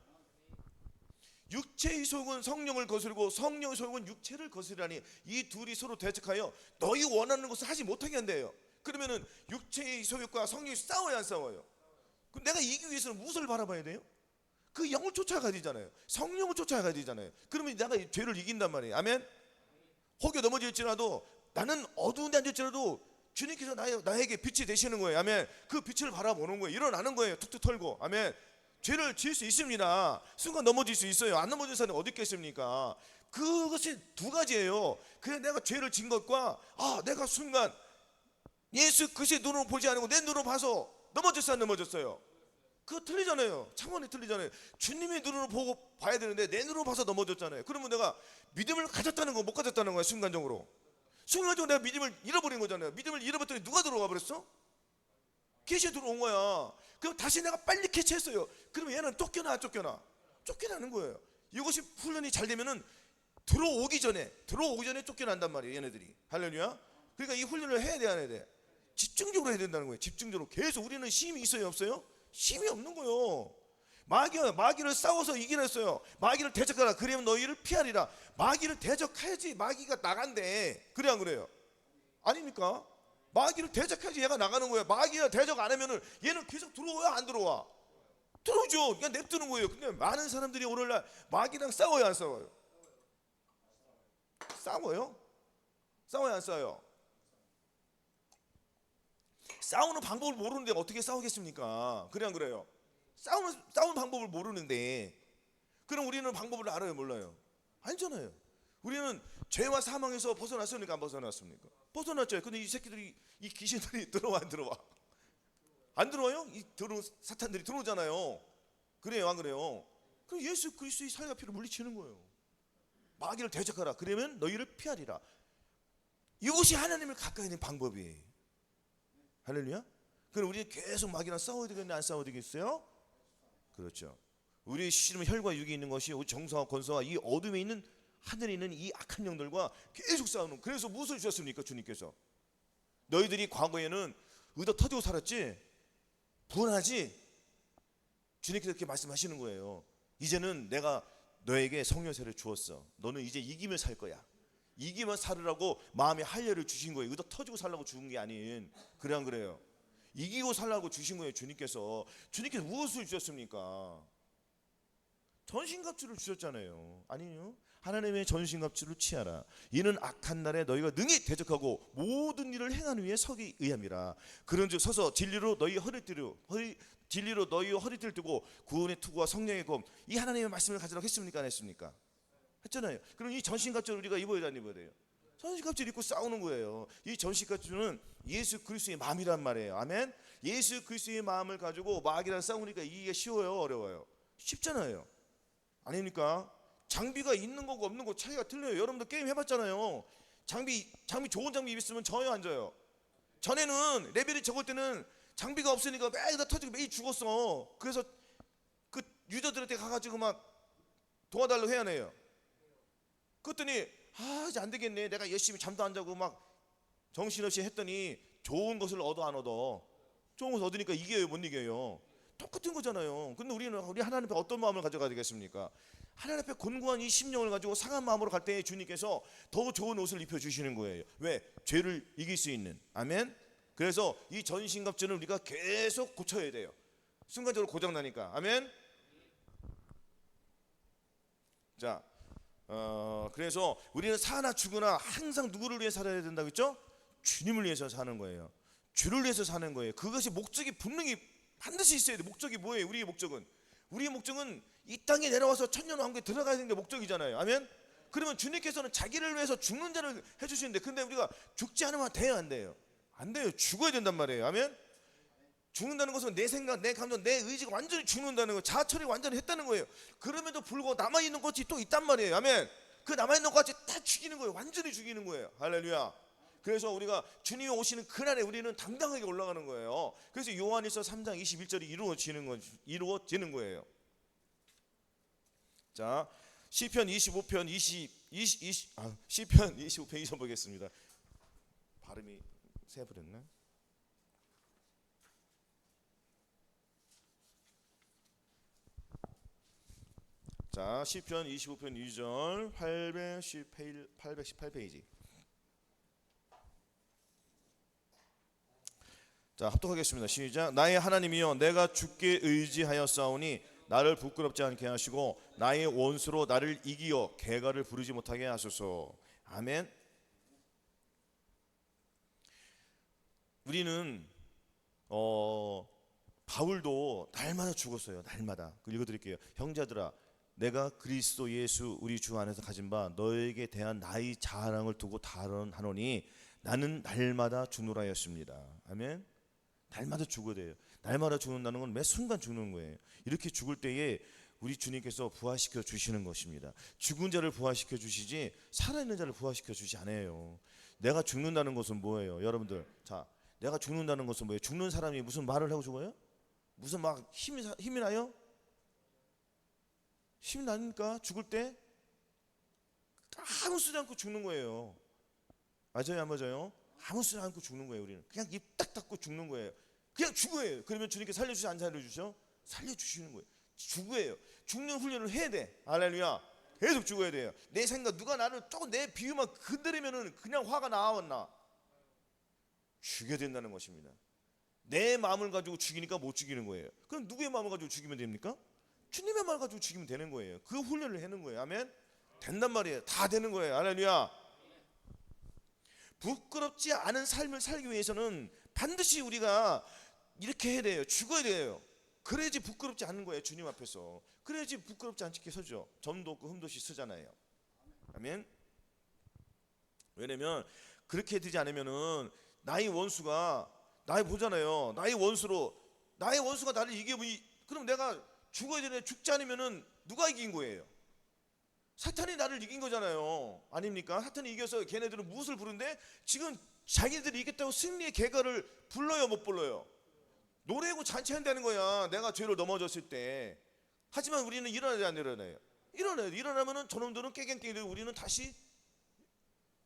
육체의 소욕은 성령을 거스르고 성령의 소욕은 육체를 거스르라니 이 둘이 서로 대적하여 너희 원하는 것을 하지 못하게 한대요. 그러면은 육체의 소욕과 성령이 싸워야 안 싸워요? 그럼 내가 이기기 위해서는 무엇을 바라봐야 돼요? 그 영을 쫓아가야 되잖아요. 성령을 쫓아가야 되잖아요. 그러면 내가 죄를 이긴단 말이에요. 아멘. 혹여 넘어질지라도 나는 어두운 데 앉을지라도 주님께서 나에게 빛이 되시는 거예요. 아멘. 그 빛을 바라보는 거예요. 일어나는 거예요. 툭툭 털고. 아멘. 죄를 지을 수 있습니다. 순간 넘어질 수 있어요. 안 넘어진 사람이 어디 있겠습니까? 그것이 두 가지예요. 그냥 내가 죄를 진 것과 내가 순간 예수 그리스도의 눈으로 보지 않고 내 눈으로 봐서 넘어졌어요, 안 넘어졌어요? 그거 틀리잖아요. 차원이 틀리잖아요. 주님의 눈으로 보고 봐야 되는데 내 눈으로 봐서 넘어졌잖아요. 그러면 내가 믿음을 가졌다는 거, 못 가졌다는 거야. 순간적으로 내가 믿음을 잃어버린 거잖아요. 믿음을 잃어버렸더니 누가 들어가 버렸어? 귀신이 들어온 거야. 그럼 다시 내가 빨리 캐치했어요. 그러면 얘는 쫓겨나는 거예요. 이것이 훈련이 잘 되면은 들어오기 전에 쫓겨난단 말이에요, 얘네들이. 할렐루야. 그러니까 이 훈련을 해야 돼, 안 해야 돼? 집중적으로 해야 된다는 거예요. 집중적으로. 계속. 우리는 힘이 있어요, 없어요? 힘이 없는 거예요. 마귀를 싸워서 이기랬어요. 마귀를 대적하라. 그러면 너희를 피하리라. 마귀를 대적해야지 마귀가 나간대. 그래 안 그래요? 아닙니까? 마귀를 대적해야지 얘가 나가는 거예요. 마귀가 대적 안 하면은 얘는 계속 들어와야 안 들어와? 들어오죠. 그냥 냅두는 거예요. 근데 많은 사람들이 오늘날 마귀랑 싸워요, 안 싸워요? 싸워요? 싸워요, 안 싸워요? 싸우는 방법을 모르는데 어떻게 싸우겠습니까? 그래 안 그래요? 싸우는 방법을 모르는데 그럼 우리는 방법을 알아요, 몰라요? 아니잖아요. 우리는 죄와 사망에서 벗어났습니까, 안 벗어났습니까? 벗어났죠. 근데 이 새끼들이, 이 귀신들이 들어와 안 들어와? 안 들어와요? 이 사탄들이 들어오잖아요. 그래요, 안 그래요? 그럼 예수 그리스도의 살과 피로 물리치는 거예요. 마귀를 대적하라. 그러면 너희를 피하리라. 이것이 하나님을 가까이 있는 방법이에요. 할렐루야. 그럼 우리는 계속 마귀랑 싸워야 되겠네, 안 싸워야 되겠어요? 그렇죠. 우리의 시름은 혈과 육이 있는 것이 정서와 권서와 이 어둠에 있는 하늘에 있는 이 악한 영들과 계속 싸우는. 그래서 무엇을 주셨습니까, 주님께서? 너희들이 과거에는 의도 터지고 살았지, 분하지. 주님께서 그렇게 말씀하시는 거예요. 이제는 내가 너에게 성령세를 주었어. 너는 이제 이기면 살 거야. 이기면 살으라고 마음에 할례를 주신 거예요. 의도 터지고 살라고 주신 게 아닌. 그래 안 그래요? 이기고 살라고 주신 거예요. 주님께서 무엇을 주셨습니까? 전신갑주를 주셨잖아요. 아니요? 하나님의 전신갑주를 취하라. 이는 악한 날에 너희가 능히 대적하고 모든 일을 행하는 위에 서기 의함이라. 그런즉 서서 진리로 너희 허리띠를 뜨고 구원의 투구와 성령의 검, 이 하나님의 말씀을 가지라고 했습니까, 안 했습니까? 했잖아요. 그럼 이 전신갑주를 우리가 입어야 안 입어야 돼요? 전신갑주를 입고 싸우는 거예요. 이 전신갑주는 예수 그리스도의 마음이란 말이에요. 아멘. 예수 그리스도의 마음을 가지고 마귀랑 싸우니까 이게 쉬워요, 어려워요? 쉽잖아요. 아닙니까? 장비가 있는 거고 없는 거 차이가 틀려요. 여러분들 게임 해봤잖아요. 장비 좋은 장비 입었으면 져요, 안 져요? 전에는 레벨이 적을 때는 장비가 없으니까 매일 다 터지고 매일 죽었어. 그래서 그 유저들한테 가가지고 막 도와달라고 해야 해요. 그랬더니 이제 안 되겠네. 내가 열심히 잠도 안 자고 막 정신없이 했더니 좋은 것을 얻어 안 얻어? 좋은 것을 얻으니까 이겨요, 못 이겨요? 똑같은 거잖아요. 근데 우리 하나님 앞에 어떤 마음을 가져가야 되겠습니까? 하나님 앞에 곤고한 이 심령을 가지고 상한 마음으로 갈 때 주님께서 더 좋은 옷을 입혀주시는 거예요. 왜? 죄를 이길 수 있는. 아멘. 그래서 이 전신갑주는 우리가 계속 고쳐야 돼요. 순간적으로 고장나니까. 아멘. 자, 그래서 우리는 사나 죽으나 항상 누구를 위해 살아야 된다고 했죠? 주님을 위해서 사는 거예요. 주를 위해서 사는 거예요. 그것이 목적이 분명히 반드시 있어야 돼. 목적이 뭐예요? 우리의 목적은 이 땅에 내려와서 천년왕국에 들어가야 되는 게 목적이잖아요. 아멘. 그러면 주님께서는 자기를 위해서 죽는 자를 해주시는데, 근데 우리가 죽지 않으면 돼요, 안 돼요? 안 돼요. 죽어야 된단 말이에요. 아멘. 죽는다는 것은 내 생각, 내 감정, 내 의지가 완전히 죽는다는 거예요. 자처리 완전히 했다는 거예요. 그럼에도 불구하고 남아있는 것이 또 있단 말이에요. 아멘. 그 남아있는 것까지 다 죽이는 거예요. 완전히 죽이는 거예요. 할렐루야. 그래서 우리가 주님이 오시는 그날에 우리는 당당하게 올라가는 거예요. 그래서 요한일서 3장 21절이 이루어지는 거예요. 자, 시편 25편 20 보겠습니다. 발음이 새버렸네. 자, 시편 25편 2절 818페이지. 자, 합독하겠습니다. 시작. 나의 하나님이여, 내가 주께 의지하였사오니 나를 부끄럽지 않게 하시고 나의 원수로 나를 이기어 개가를 부르지 못하게 하소서. 아멘. 우리는 바울도 날마다 죽었어요. 날마다. 읽어드릴게요. 형제들아, 내가 그리스도 예수 우리 주 안에서 가진 바 너에게 대한 나의 자랑을 두고 단언하노니 나는 날마다 죽노라 하였습니다. 아멘. 날마다 죽어야 돼요. 날마다 죽는다는 건 매 순간 죽는 거예요. 이렇게 죽을 때에 우리 주님께서 부활시켜 주시는 것입니다. 죽은 자를 부활시켜 주시지 살아있는 자를 부활시켜 주지 않아요. 내가 죽는다는 것은 뭐예요? 여러분들, 자, 내가 죽는다는 것은 뭐예요? 죽는 사람이 무슨 말을 하고 죽어요? 무슨 막 힘이 나요? 힘이 나니까 죽을 때 아무 쓰지 않고 죽는 거예요. 맞아요, 안 맞아요? 아무 쓰지 않고 죽는 거예요. 우리는 그냥 입 딱 닫고 죽는 거예요. 그냥 죽어요. 그러면 주님께 살려주시 안 살려주셔? 살려주시는 거예요. 죽어요. 죽는 훈련을 해야 돼. 할렐루야. 계속 죽어야 돼요. 내 생각, 누가 나를 조금 내 비유만 건드리면은 그냥 화가 나왔나? 죽여야 된다는 것입니다. 내 마음을 가지고 죽이니까 못 죽이는 거예요. 그럼 누구의 마음을 가지고 죽이면 됩니까? 주님의 마음을 가지고 죽이면 되는 거예요. 그 훈련을 하는 거예요. 아멘. 된단 말이에요. 다 되는 거예요. 할렐루야. 부끄럽지 않은 삶을 살기 위해서는 반드시 우리가 이렇게 해야 돼요. 죽어야 돼요. 그래야지 부끄럽지 않은 거예요. 주님 앞에서. 그래야지 부끄럽지 않게 서죠. 점도 없고 흠도 없이 서잖아요. 아멘. 왜냐면 그렇게 되지 않으면은 나의 원수가 나의 보잖아요. 나의 원수가 나를 이기면 그럼 내가 죽어야 되네. 죽지 않으면은 누가 이긴 거예요? 사탄이 나를 이긴 거잖아요. 아닙니까? 사탄이 이겨서 걔네들은 무엇을 부르는데 지금 자기들이 이겼다고 승리의 계가를 불러요, 못 불러요? 노래하고 잔치한다는 거야. 내가 죄를 넘어졌을 때. 하지만 우리는 일어나지 안 일어나요? 일어나요. 일어나면은 저놈들은 깨갱깨갱 우리는 다시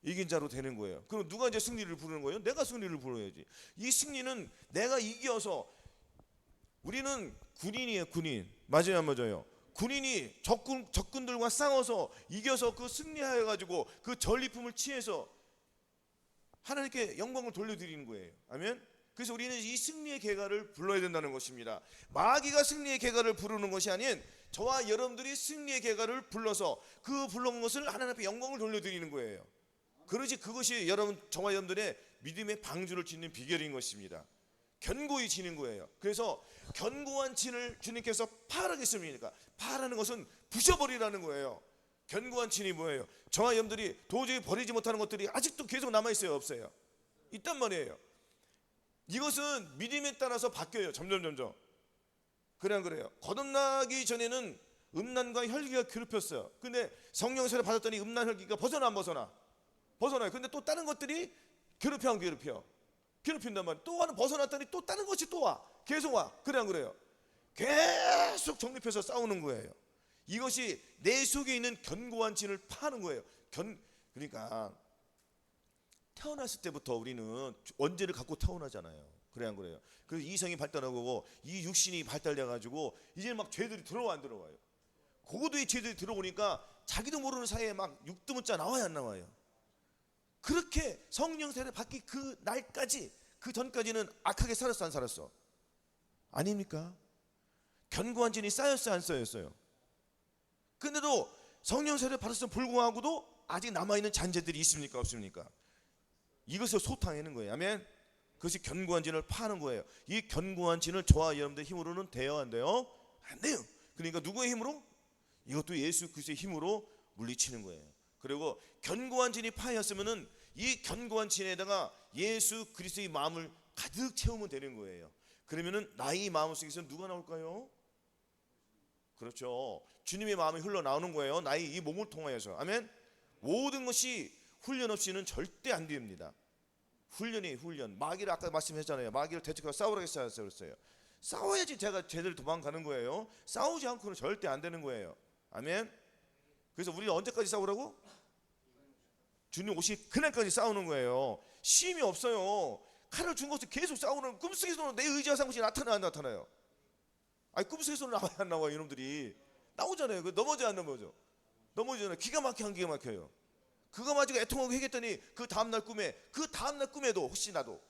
이긴 자로 되는 거예요. 그럼 누가 이제 승리를 부르는 거예요? 내가 승리를 부르야지. 이 승리는 내가 이겨서 우리는 군인이에요, 군인. 맞아요, 안 맞아요? 군인이 적군들과 싸워서 이겨서 그 승리하여 가지고 그 전리품을 취해서 하나님께 영광을 돌려드리는 거예요. 아멘. 그래서 우리는 이 승리의 계가를 불러야 된다는 것입니다. 마귀가 승리의 계가를 부르는 것이 아닌 저와 여러분들이 승리의 계가를 불러서 그 불러온 것을 하나님 앞에 영광을 돌려드리는 거예요. 그러지 그것이 여러분 저와 여러분들의 믿음의 방주를 짓는 비결인 것입니다. 견고히 지는 거예요. 그래서 견고한 진을 주님께서 파라겠습니까? 파라는 것은 부셔버리라는 거예요. 견고한 진이 뭐예요? 저와 여러분들이 도저히 버리지 못하는 것들이 아직도 계속 남아있어요, 없어요? 있단 말이에요. 이것은 믿음에 따라서 바뀌어요. 점점. 그래 안 그래요? 거듭나기 전에는 음란과 혈기가 괴롭혔어요. 근데 성령의 세례 받았더니 음란 혈기가 벗어나 안 벗어나? 벗어나요. 근데 또 다른 것들이 괴롭혀 안 괴롭혀? 괴롭힌단 말이에요. 또 하나 벗어났더니 또 다른 것이 또 와. 계속 와. 그래 안 그래요? 계속 정립해서 싸우는 거예요. 이것이 내 속에 있는 견고한 진을 파는 거예요. 그러니까 태어났을 때부터 우리는 원죄를 갖고 태어나잖아요. 그래 안 그래요? 그래서 이성이 발달하고 이 육신이 발달돼 가지고 이제 막 죄들이 들어와 안 들어와요? 고도의 죄들이 들어오니까 자기도 모르는 사이에 막 육두문자 나와요, 안 나와요? 그렇게 성령 세례 받기 그 날까지, 그 전까지는 악하게 살았어, 안 살았어? 아닙니까? 견고한 진이 쌓였어요, 안 쌓였어요? 근데도 성령 세례 받았음에도 불구하고도 아직 남아있는 잔재들이 있습니까, 없습니까? 이것을 소탕하는 거예요. 아멘. 그것이 견고한 진을 파는 거예요. 이 견고한 진을 저와 여러분들 힘으로는 돼요, 안 돼요? 안 돼요. 그러니까 누구의 힘으로? 이것도 예수 그리스도의 힘으로 물리치는 거예요. 그리고 견고한 진이 파였으면은 이 견고한 진에다가 예수 그리스도의 마음을 가득 채우면 되는 거예요. 그러면은 나의 마음 속에서 누가 나올까요? 그렇죠. 주님의 마음이 흘러나오는 거예요. 나의 이 몸을 통하여서. 아멘. 모든 것이 훈련 없이는 절대 안 됩니다. 훈련이 훈련. 마귀를 아까 말씀했잖아요. 마귀를 대적하고 싸우라고 했어요. 싸워야지 제가 제대로 도망가는 거예요. 싸우지 않고는 절대 안 되는 거예요. 아멘. 그래서 우리는 언제까지 싸우라고? 주님 오실 그날까지 싸우는 거예요. 쉼이 없어요. 칼을 준 것을 계속 싸우는, 꿈속에서는 내 의지와 상관없이 나타나요, 안 나타나요? 아니 꿈속에서는 나와요, 안 나와요? 이놈들이 나오잖아요. 그 넘어져 안 넘어져? 넘어지잖아요. 기가 막혀요. 그거 가지고 애통하고 해겠더니 그 다음날 꿈에도 혹시나도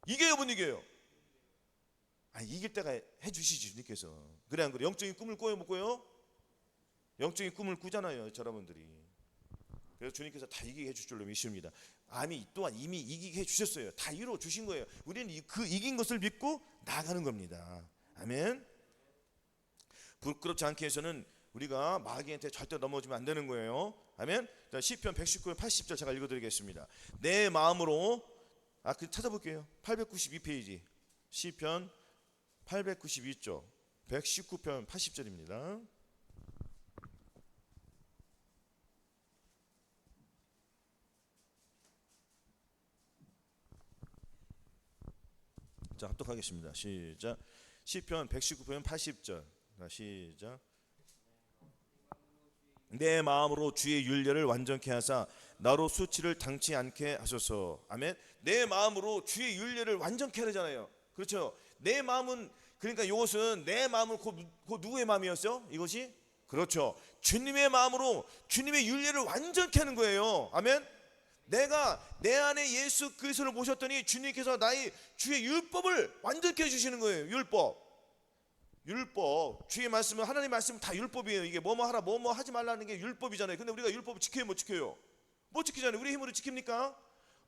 이겨요, 못 이겨요? 아니 이길 때가 해주시지 주님께서. 그래 안 그래? 영적인 꿈을 꿔요, 못 꿔요? 영적인 꿈을 꾸잖아요, 여러분들이. 그래서 주님께서 다 이기게 해줄 줄로 믿습니다. 아미 또한 이미 이기게 해주셨어요. 다 이루어 주신 거예요. 우리는 그 이긴 것을 믿고 나가는 겁니다. 아멘. 부끄럽지 않게 해서는 우리가 마귀한테 절대 넘어지면 안 되는 거예요. 아멘. 자, 시편 119편 80절 제가 읽어드리겠습니다. 내 마음으로 찾아볼게요. 892페이지 시편 892쪽 119편 80절입니다. 자, 합독하겠습니다. 시작. 시편 119편 80절. 시작. 내 마음으로 주의 율례를 완전케 하사 나로 수치를 당치 않게 하소서. 아멘. 내 마음으로 주의 율례를 완전케 하잖아요. 그렇죠. 내 마음은, 그러니까 이것은 내 마음은 곧 누구의 마음이었어요? 이것이? 그렇죠. 주님의 마음으로 주님의 율례를 완전케 하는 거예요. 아멘. 내가 내 안에 예수 그리스도를 모셨더니 주님께서 나의 주의 율법을 완전케 해주시는 거예요. 율법, 주의 말씀은, 하나님 말씀은 다 율법이에요. 이게 뭐뭐 하라 뭐뭐 하지 말라는 게 율법이잖아요. 근데 우리가 율법을 지켜요, 못 지켜요? 못 지키잖아요. 우리 힘으로 지킵니까?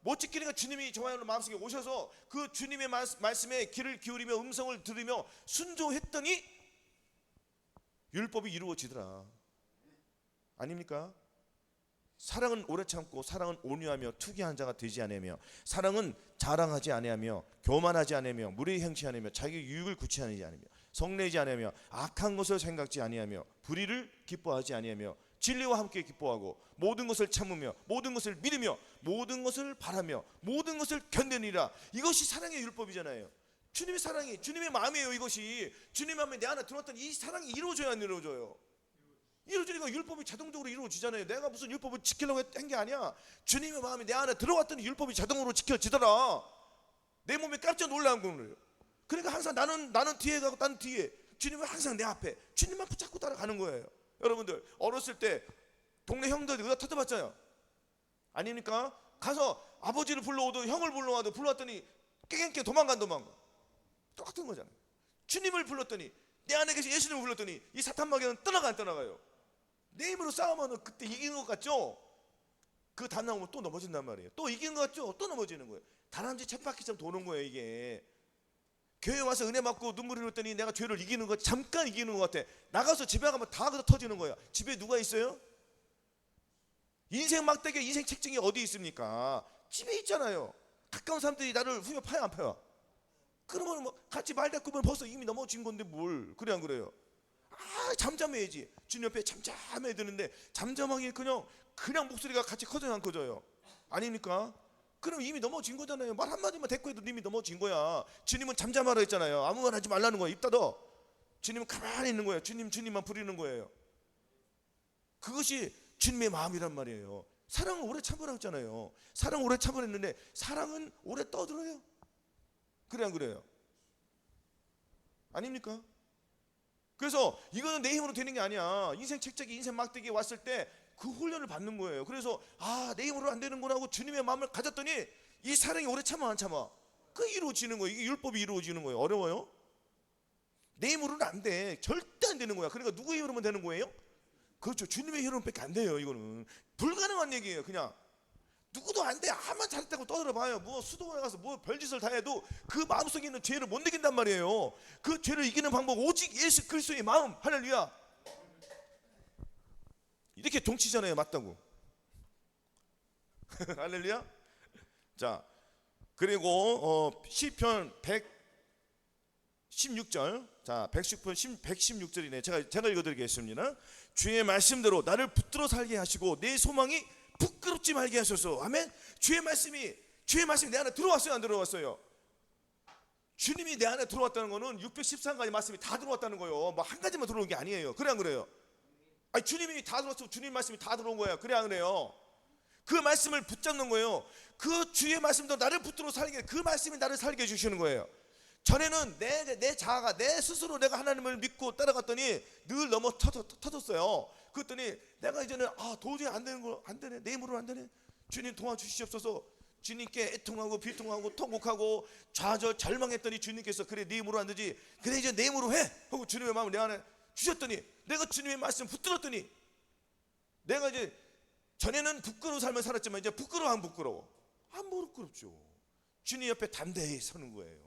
못 지키니까 주님이 저와 마음속에 오셔서 그 주님의 말씀에 귀를 기울이며 음성을 들으며 순종했더니 율법이 이루어지더라. 아닙니까? 사랑은 오래 참고 사랑은 온유하며 투기한 자가 되지 아니하며 사랑은 자랑하지 아니하며 교만하지 아니하며 무례히 행치 아니하며 자기 유익을 구취하지 아니하며 성내지 아니하며 악한 것을 생각지 아니하며 불의를 기뻐하지 아니하며 진리와 함께 기뻐하고 모든 것을 참으며 모든 것을 믿으며 모든 것을 바라며 모든 것을 견디니라. 이것이 사랑의 율법이잖아요. 주님의 사랑이, 주님의 마음이에요. 이것이 주님의 마음에 내 안에 들어왔던 이 사랑이 이루어져야 안 이루어져요? 이루어지니까 율법이 자동적으로 이루어지잖아요. 내가 무슨 율법을 지키려고 한 게 아니야. 주님의 마음이 내 안에 들어왔더니 율법이 자동으로 지켜지더라. 내 몸에 깜짝 놀란 거예요. 그러니까 항상 나는 뒤에 가고 나는 뒤에, 주님은 항상 내 앞에, 주님만 붙잡고 따라가는 거예요. 여러분들 어렸을 때 동네 형들 의자 터져봤잖아요. 아닙니까? 가서 아버지를 불러오든 형을 불러왔더니 깨갱깨 도망가. 똑같은 거잖아요. 주님을 불렀더니, 내 안에 계신 예수님을 불렀더니 이 사탄 마귀는 떠나가 안 떠나가요? 내 힘으로 싸우면 그때 이기는 것 같죠? 그 단 나오면 또 넘어진단 말이에요. 또 이기는 것 같죠? 또 넘어지는 거예요. 다람쥐 쳇바퀴처럼 도는 거예요. 이게 교회 와서 은혜 받고 눈물 흘렸더니 내가 죄를 이기는 것, 잠깐 이기는 것 같아. 나가서 집에 가면 다 터지는 거야. 집에 누가 있어요? 인생 막대기, 인생 책정이 어디 있습니까? 집에 있잖아요. 가까운 사람들이 나를 후벼 파야 안 파야? 그러면 뭐 같이 말 대꾸면 벌써 이미 넘어진 건데 뭘 그래 안 그래요? 잠잠해야지. 주님 옆에 잠잠해야 되는데 잠잠하게 그냥 목소리가 같이 커져요, 안 커져요? 아닙니까? 그럼 이미 넘어진 거잖아요. 말 한마디만 대꾸해도 이미 넘어진 거야. 주님은 잠잠하라 했잖아요. 아무 말 하지 말라는 거야. 입 닫아. 주님은 가만히 있는 거예요. 주님만 부리는 거예요. 그것이 주님의 마음이란 말이에요. 사랑을 오래 참으라고 했잖아요. 사랑을 오래 참으랬는데 사랑은 오래 떠들어요. 그래 안 그래요? 아닙니까? 그래서 이거는 내 힘으로 되는 게 아니야. 인생 책자기, 인생 막대기 왔을 때 그 훈련을 받는 거예요. 그래서 내 힘으로 안 되는구나 하고 주님의 마음을 가졌더니 이 사랑이 오래 참아 안 참아? 그 이루어지는 거예요. 이게 율법이 이루어지는 거예요. 어려워요? 내 힘으로는 안 돼. 절대 안 되는 거야. 그러니까 누구의 힘으로만 되는 거예요? 그렇죠. 주님의 힘으로밖에 안 돼요. 이거는 불가능한 얘기예요. 그냥 누구도 안 돼. 아무만 잘했다고 떠들어봐요. 뭐 수도원에 가서 뭐 별짓을 다 해도 그 마음속에 있는 죄를 못 이긴단 말이에요. 그 죄를 이기는 방법 오직 예수 그리스도의 마음. 할렐루야. 이렇게 동치잖아요. 맞다고. 할렐루야. 자, 그리고 시편 116절. 자, 116절이네. 제가 읽어드리겠습니다. 주의 말씀대로 나를 붙들어 살게 하시고 내 소망이 부끄럽지 말게 하소서. 아멘. 주의 말씀이 내 안에 들어왔어요, 안 들어왔어요? 주님이 내 안에 들어왔다는 거는 613가지 말씀이 다 들어왔다는 거예요. 뭐 한 가지만 들어온 게 아니에요. 그래 안 그래요? 아니, 주님이 다 들어왔어. 주님 말씀이 다 들어온 거예요. 그래 안 그래요? 그 말씀을 붙잡는 거예요. 그 주의 말씀도 나를 붙들어 살게, 그 말씀이 나를 살게 해주시는 거예요. 전에는 내 자아가, 내 스스로 내가 하나님을 믿고 따라갔더니 늘 넘어 터졌어요. 그랬더니 내가 이제는 도저히 안 되네. 내 힘으로는 안 되네. 주님 도와주시옵소서. 주님께 애통하고 비통하고 통곡하고 좌절 절망했더니 주님께서 그래 네 힘으로 안 되지. 그래 이제 내 힘으로 해 하고 주님의 마음을 내 안에 주셨더니 내가 주님의 말씀 붙들었더니 내가 이제 전에는 부끄러워 살면 살았지만 이제 부끄러워 안 부끄러워? 안 부끄럽죠. 주님 옆에 담대히 서는 거예요.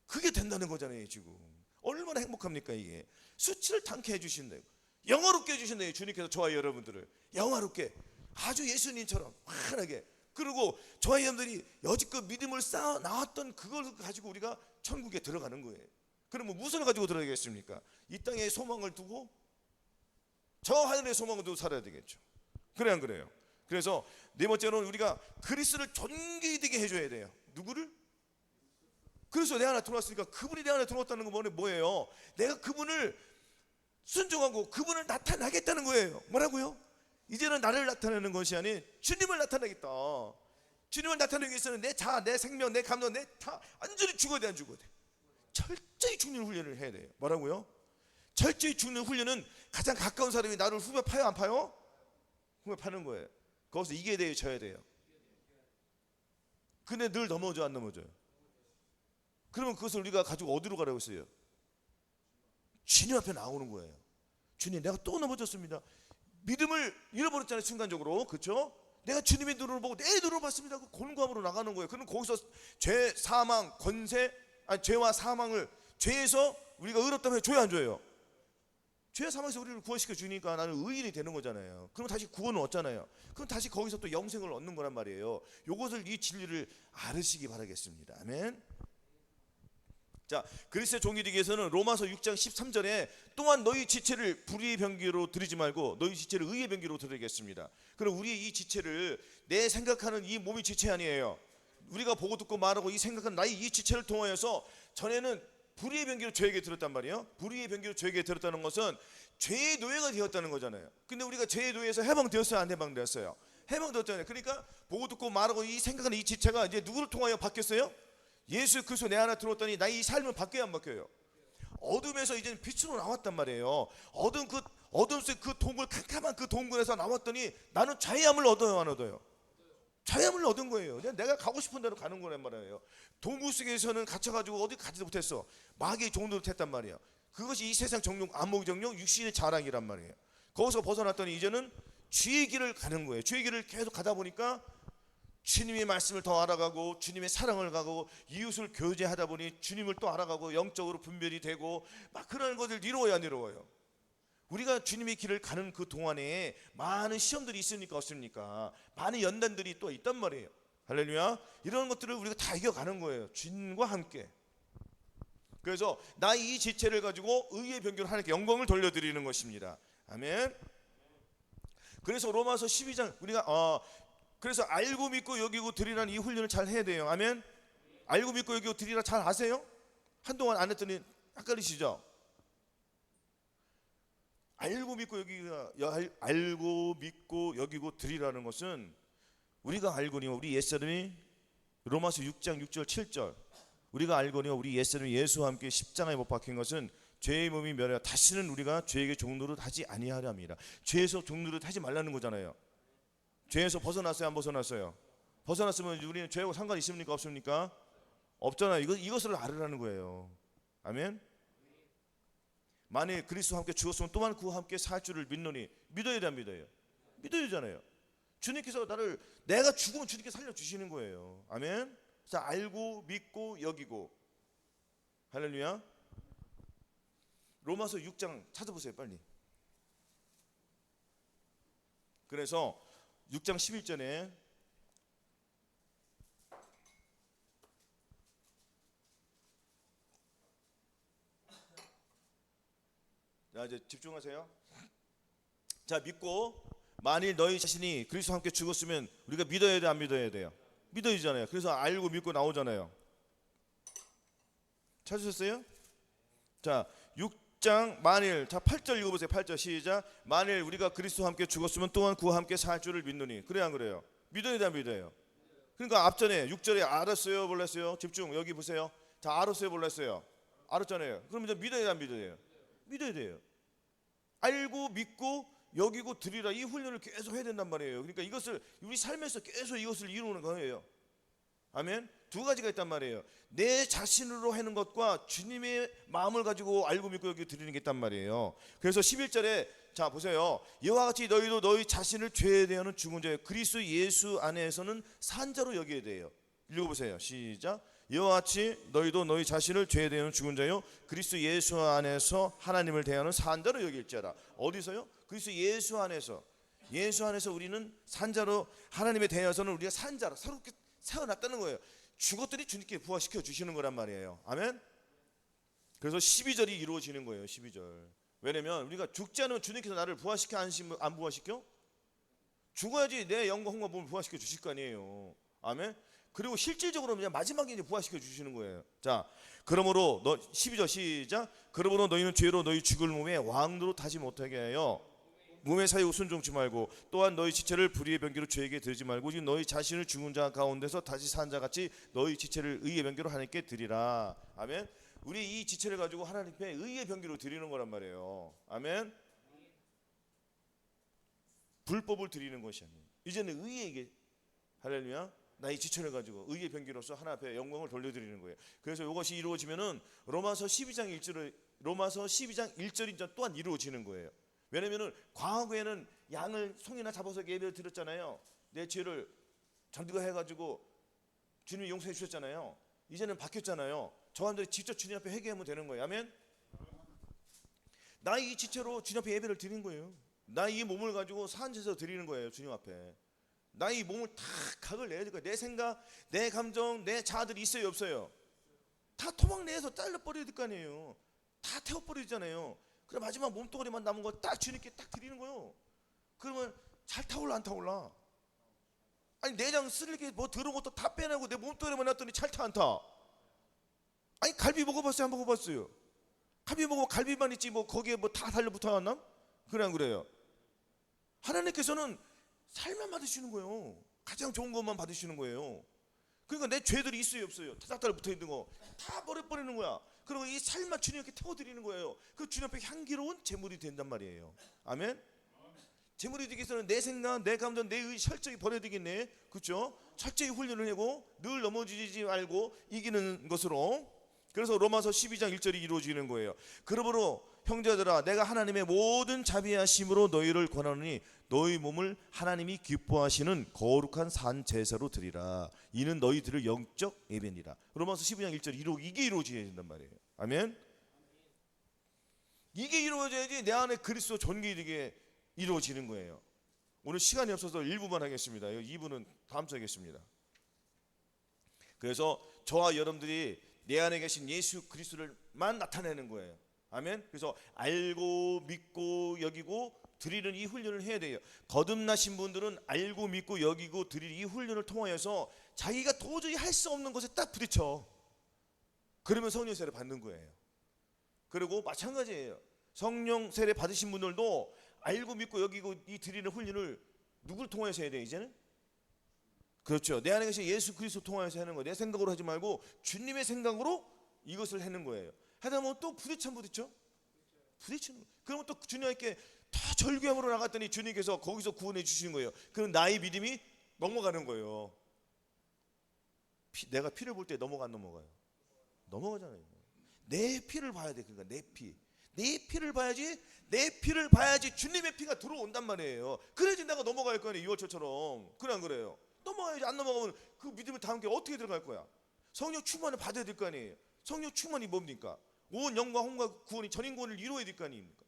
그게 된다는 거잖아요. 지금 얼마나 행복합니까? 이게 수치를 당케 해주신다고, 영화롭게 해주신다요. 주님께서 저와 여러분들을 영화롭게, 아주 예수님처럼 환하게. 그리고 저와 여러분들이 여지껏 믿음을 쌓아 나왔던 그걸 가지고 우리가 천국에 들어가는 거예요. 그러면 무엇을 가지고 들어가겠습니까? 이 땅에 소망을 두고 저 하늘의 소망을 두고 살아야 되겠죠. 그래 안 그래요? 그래서 네 번째로는 우리가 그리스도를 존귀히 되게 해줘야 돼요. 누구를? 그래서 내 안에 들어왔으니까 그분이 내 안에 들어왔다는 건 뭐예요? 내가 그분을 순종하고 그분을 나타나겠다는 거예요. 뭐라고요? 이제는 나를 나타내는 것이 아닌 주님을 나타내겠다. 주님을 나타내기 위해서는 내 자아, 내 생명, 내 감정, 내 다 완전히 죽어야 돼, 안 죽어야 돼? 철저히 죽는 훈련을 해야 돼요. 뭐라고요? 철저히 죽는 훈련은 가장 가까운 사람이 나를 후벼 파요, 안 파요? 후벼 파는 거예요. 거기서 이겨야 돼요, 져야 돼요? 근데 늘 넘어져, 안 넘어져요? 그러면 그것을 우리가 가지고 어디로 가라고 했어요? 주님 앞에 나오는 거예요. 주님, 내가 또 넘어졌습니다. 믿음을 잃어버렸잖아요, 순간적으로. 그렇죠? 내가 주님의 눈을 보고 내 눈을 봤습니다. 그 곤고함으로 나가는 거예요. 그럼 거기서 죄, 사망, 권세, 아니 죄와 사망을, 죄에서 우리가 의롭다면 줘야 안 줘요? 죄와 사망에서 우리를 구원시켜 주니까 나는 의인이 되는 거잖아요. 그럼 다시 구원을 얻잖아요. 그럼 다시 거기서 또 영생을 얻는 거란 말이에요. 요것을, 이 진리를 알으시기 바라겠습니다. 아멘. 자, 그리스도의 종이 되기 위해서는 로마서 6장 13절에 또한 너희 지체를 불의의 병기로 드리지 말고 너희 지체를 의의 병기로 드리겠습니다. 그럼 우리의 이 지체를, 내 생각하는 이 몸이 지체 아니에요. 우리가 보고 듣고 말하고 이 생각하는 나의 이 지체를 통하여서, 전에는 불의의 병기로 죄에게 들었단 말이에요. 불의의 병기로 죄에게 들었다는 것은 죄의 노예가 되었다는 거잖아요. 근데 우리가 죄의 노예에서 해방되었어요, 안 해방되었어요? 해방되었잖아요. 그러니까 보고 듣고 말하고 이 생각하는 이 지체가 이제 누구를 통하여 바뀌었어요? 예수 그리스도 내 안에 들어왔더니 나의 이 삶은 바뀌어야 안 바뀌어요? 어둠에서 이제는 빛으로 나왔단 말이에요. 어둠 속 그 동굴, 캄캄한 그 동굴에서 나왔더니 나는 자유함을 얻어요, 안 얻어요? 자유함을 얻은 거예요. 내가 가고 싶은 대로 가는 거란 말이에요. 동굴 속에서는 갇혀가지고 어디 가지도 못했어. 마귀의 종노릇 했단 말이에요. 그것이 이 세상 정욕, 안목의 정욕, 육신의 자랑이란 말이에요. 거기서 벗어났더니 이제는 주의 길을 가는 거예요. 주의 길을 계속 가다 보니까 주님의 말씀을 더 알아가고, 주님의 사랑을 가고, 이웃을 교제하다 보니 주님을 또 알아가고, 영적으로 분별이 되고, 막 그런 것을 이루어야 안 이루어요? 우리가 주님의 길을 가는 그 동안에 많은 시험들이 있습니까, 없습니까? 많은 연단들이 또 있단 말이에요. 할렐루야. 이런 것들을 우리가 다 이겨가는 거예요, 주님과 함께. 그래서 나의 이 지체를 가지고 의의 병기로 하나님께 영광을 돌려드리는 것입니다. 아멘. 그래서 로마서 12장 우리가 그래서 알고 믿고 여기고 드리라는 이 훈련을 잘 해야 돼요. 아멘. 알고 믿고 여기고 드리라 잘 아세요? 한동안 안 했더니 헷갈리시죠? 알고 믿고 여기고 드리라는 것은, 우리가 알거니와 우리 옛사람이, 로마서 6장 6절 7절, 우리가 알거니와 우리 옛사람이 예수와 함께 십자가에 못 박힌 것은 죄의 몸이 멸하여 다시는 우리가 죄에게 종노릇 하지 아니하려 함이라. 죄에서 종노릇 하지 말라는 거잖아요. 죄에서 벗어났어요, 안 벗어났어요? 벗어났으면 우리는 죄하고 상관 있습니까, 없습니까? 없잖아요. 이것을 알으라는 거예요. 아멘. 만일 그리스도와 함께 죽었으면 또한 그와 함께 살 줄을 믿노니. 믿어야 돼, 안 믿어요? 믿어야 되잖아요. 주님께서 내가 죽으면 주님께서 살려주시는 거예요. 아멘. 자, 알고 믿고 여기고. 할렐루야. 로마서 6장 찾아보세요, 빨리. 그래서 6장 11절에 자, 이제 집중하세요. 자, 믿고 만일 너희 자신이 그리스도와 함께 죽었으면, 우리가 믿어야 돼, 안 믿어야 돼요? 믿어야잖아요. 그래서 알고 믿고 나오잖아요. 찾으셨어요? 자, 6장 만일, 자 8절 읽어보세요. 8절 시작. 만일 우리가 그리스도와 함께 죽었으면 또한 그와 함께 살 줄을 믿노니. 그래 안 그래요? 믿어야 돼, 안 믿어요? 그러니까 앞전에 6절에 알았어요, 몰랐어요? 집중, 여기 보세요. 자, 알았어요, 몰랐어요? 알았잖아요. 그럼 이제 믿어야 돼, 안 믿어야? 믿어야 돼요. 알고 믿고 여기고 드리라, 이 훈련을 계속 해야 된단 말이에요. 그러니까 이것을 우리 삶에서 계속 이것을 이루는 거예요. 아멘. 두 가지가 있단 말이에요. 내 자신으로 하는 것과 주님의 마음을 가지고 알고 믿고 여기 드리는 게 있단 말이에요. 그래서 11절에 자 보세요. 이와 같이 너희도 너희 자신을 죄에 대하는 죽은 자요 그리스도 예수 안에서는 산 자로 여겨야 돼요. 읽어보세요. 시작. 이와 같이 너희도 너희 자신을 죄에 대하는 죽은 자요 그리스도 예수 안에서 하나님을 대하는 산 자로 여길지어다. 어디서요? 그리스도 예수 안에서. 예수 안에서 우리는 산자로, 하나님에 대해서는 우리가 산자로 새롭게 세워놨다는 거예요. 죽었더니 주님께 부활시켜 주시는 거란 말이에요. 아멘. 그래서 12절이 이루어지는 거예요. 12절. 왜냐면 우리가 죽지 않으면 주님께서 나를 부활시켜 안 부활시켜? 죽어야지 내 영과 몸을 부활시켜 주실 거 아니에요. 아멘. 그리고 실질적으로 그냥 마지막에 이제 부활시켜 주시는 거예요. 자, 그러므로 12절 시작. 그러므로 너희는 죄로 너희 죽을 몸에 왕노로 타지 못하게 하여 몸의 사유 순종치 말고 또한 너희 지체를 불의의 병기로 죄에게 드리지 말고 오직 너희 자신을 죽은 자 가운데서 다시 산 자 같이 너희 지체를 의의 병기로 하나님께 드리라. 아멘. 우리 이 지체를 가지고 하나님께 의의 병기로 드리는 거란 말이에요. 아멘. 불법을 드리는 것이 아니에요. 이제는 의에게, 할렐루야, 나의 지체를 가지고 의의 병기로서 하나 앞에 영광을 돌려드리는 거예요. 그래서 이것이 이루어지면은 로마서 12장 1절이 또한 이루어지는 거예요. 왜냐면은 과거에는 양을 송이나 잡아서 예배를 드렸잖아요. 내 죄를 전두가 해가지고 주님이 용서해 주셨잖아요. 이제는 바뀌었잖아요. 저한테 직접 주님 앞에 회개하면 되는 거예요. 아멘. 나의 이 지체로 주님 앞에 예배를 드리는 거예요. 나의 이 몸을 가지고 산제에서 드리는 거예요. 주님 앞에 나의 이 몸을 다 각을 내야 될 거예요. 내 생각, 내 감정, 내 자아들이 있어요 없어요? 다 토막 내서 잘라버려야 될 거 아니에요. 다 태워버리잖아요. 그럼 마지막 몸뚱아리만 남은 거 딱 주님께 딱 드리는 거예요. 그러면 잘 타올라 안 타올라? 아니 내장 쓰레기 뭐 더러운 것도 다 빼내고 내 몸뚱아리만 놨더니 잘 타 안 타? 아니 갈비 먹어봤어요 안 먹어봤어요? 갈비 먹으면 갈비만 있지 뭐 거기에 뭐 다 달려붙어왔나? 그래 안 그래요? 하나님께서는 살만 받으시는 거예요. 가장 좋은 것만 받으시는 거예요. 그러니까 내 죄들이 있어요 없어요? 타닥타닥 붙어있는 거 다 버려버리는 거야. 그리고 이 살만 주님께 태워드리는 거예요. 그 주님 앞에 향기로운 제물이 된단 말이에요. 아멘. 제물이 되기 위해서는 내 생각, 내 감정, 내 의 철저히 버려야 되겠네. 그렇죠? 철저히 훈련을 하고 늘 넘어지지 말고 이기는 것으로. 그래서 로마서 12장 1절이 이루어지는 거예요. 그러므로 형제들아 내가 하나님의 모든 자비하심으로 너희를 권하노니 너희 몸을 하나님이 기뻐하시는 거룩한 산 제사로 드리라. 이는 너희들의 영적 예배니라. 로마서 12장 1절 이게 이루어져야 된단 말이에요. 아멘. 이게 이루어져야지 내 안에 그리스도 존귀되게 이루어지는 거예요. 오늘 시간이 없어서 1부만 하겠습니다. 2부는 다음 주에 하겠습니다. 그래서 저와 여러분들이 내 안에 계신 예수 그리스도를만 나타내는 거예요. 아멘. 그래서 알고 믿고 여기고 드리는 이 훈련을 해야 돼요. 거듭나신 분들은 알고 믿고 여기고 드리는 이 훈련을 통하여서 자기가 도저히 할 수 없는 것에 딱 부딪혀. 그러면 성령 세례 받는 거예요. 그리고 마찬가지예요. 성령 세례 받으신 분들도 알고 믿고 여기고 이 드리는 훈련을 누구를 통해서 해야 돼요? 이제는? 그렇죠. 내 안에 계신 예수 그리스도 통하여서 하는 거예요. 내 생각으로 하지 말고 주님의 생각으로 이것을 하는 거예요. 하다 보면 또 부딪히는 거예요. 그러면 또 주님께 더 절규함으로 나갔더니 주님께서 거기서 구원해 주시는 거예요. 그럼 나의 믿음이 넘어가는 거예요. 내가 피를 볼 때 넘어가요. 넘어가잖아요. 내 피를 봐야 돼. 그러니까 내 피를 봐야지 주님의 피가 들어온단 말이에요. 그래야지 내가 넘어갈 거 아니에요. 유월초처럼. 그래 안 그래요? 넘어가야지. 안 넘어가면 그 믿음을 다음 게 어떻게 들어갈 거야? 성령 충만을 받아야 될 거 아니에요. 성령 충만이 뭡니까? 온 영광 홍과 구원이 전인구원을 이루어야 될 거 아닙니까?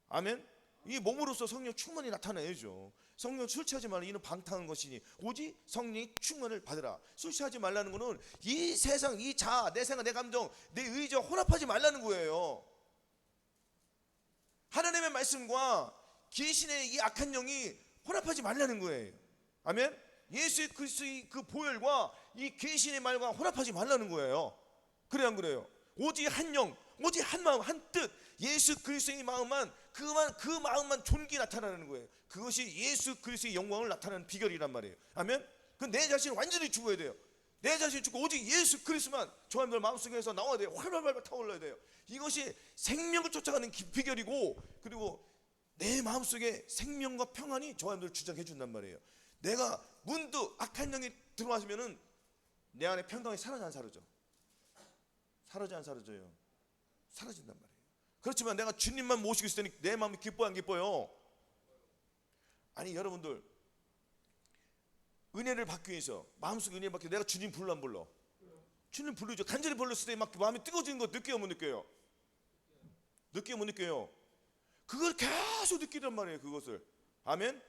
아멘. 이 몸으로서 성령 충만이 나타나야죠. 성령 술 취하지 말라 이는 방탕한 것이니 오직 성령이 충만을 받으라. 술 취하지 말라는 것은 이 세상 이 자아 내 생각 내 감정 내 의지와 혼합하지 말라는 거예요. 하나님의 말씀과 귀신의 이 악한 영이 혼합하지 말라는 거예요. 아멘. 예수 그리스도의 그 보혈과 이 귀신의 말과 혼합하지 말라는 거예요. 그래 안 그래요? 오직 한 영, 오직 한 마음, 한 뜻. 예수 그리스도의 마음만 그 마음만 존귀 나타나는 거예요. 그것이 예수 그리스도의 영광을 나타내는 비결이란 말이에요. 아멘. 그 내 자신을 완전히 죽어야 돼요. 내 자신을 죽고 오직 예수 그리스도만 저 사람들 마음속에서 나와야 돼요. 활발발 타올라야 돼요. 이것이 생명을 쫓아가는 비결이고 그리고 내 마음속에 생명과 평안이 저 사람들을 주장해 준단 말이에요. 내가 문득 악한 영이 들어와서면은 내 안에 평강이 사라져 안 사라져? 사라져 안 사라져요? 사라진단 말이에요. 그렇지만 내가 주님만 모시고 있을 때는 내 마음이 기뻐요 안 기뻐요? 아니 여러분들 은혜를 받기 위해서 마음속에 은혜 받기 위해서 내가 주님 불러 안 불러? 주님 부르죠. 간절히 불렀을 때 막 마음이 뜨거워지는 거 느껴요 못 느껴요? 느껴요 못 느껴요? 그걸 계속 느끼란 말이에요. 그것을. 아멘.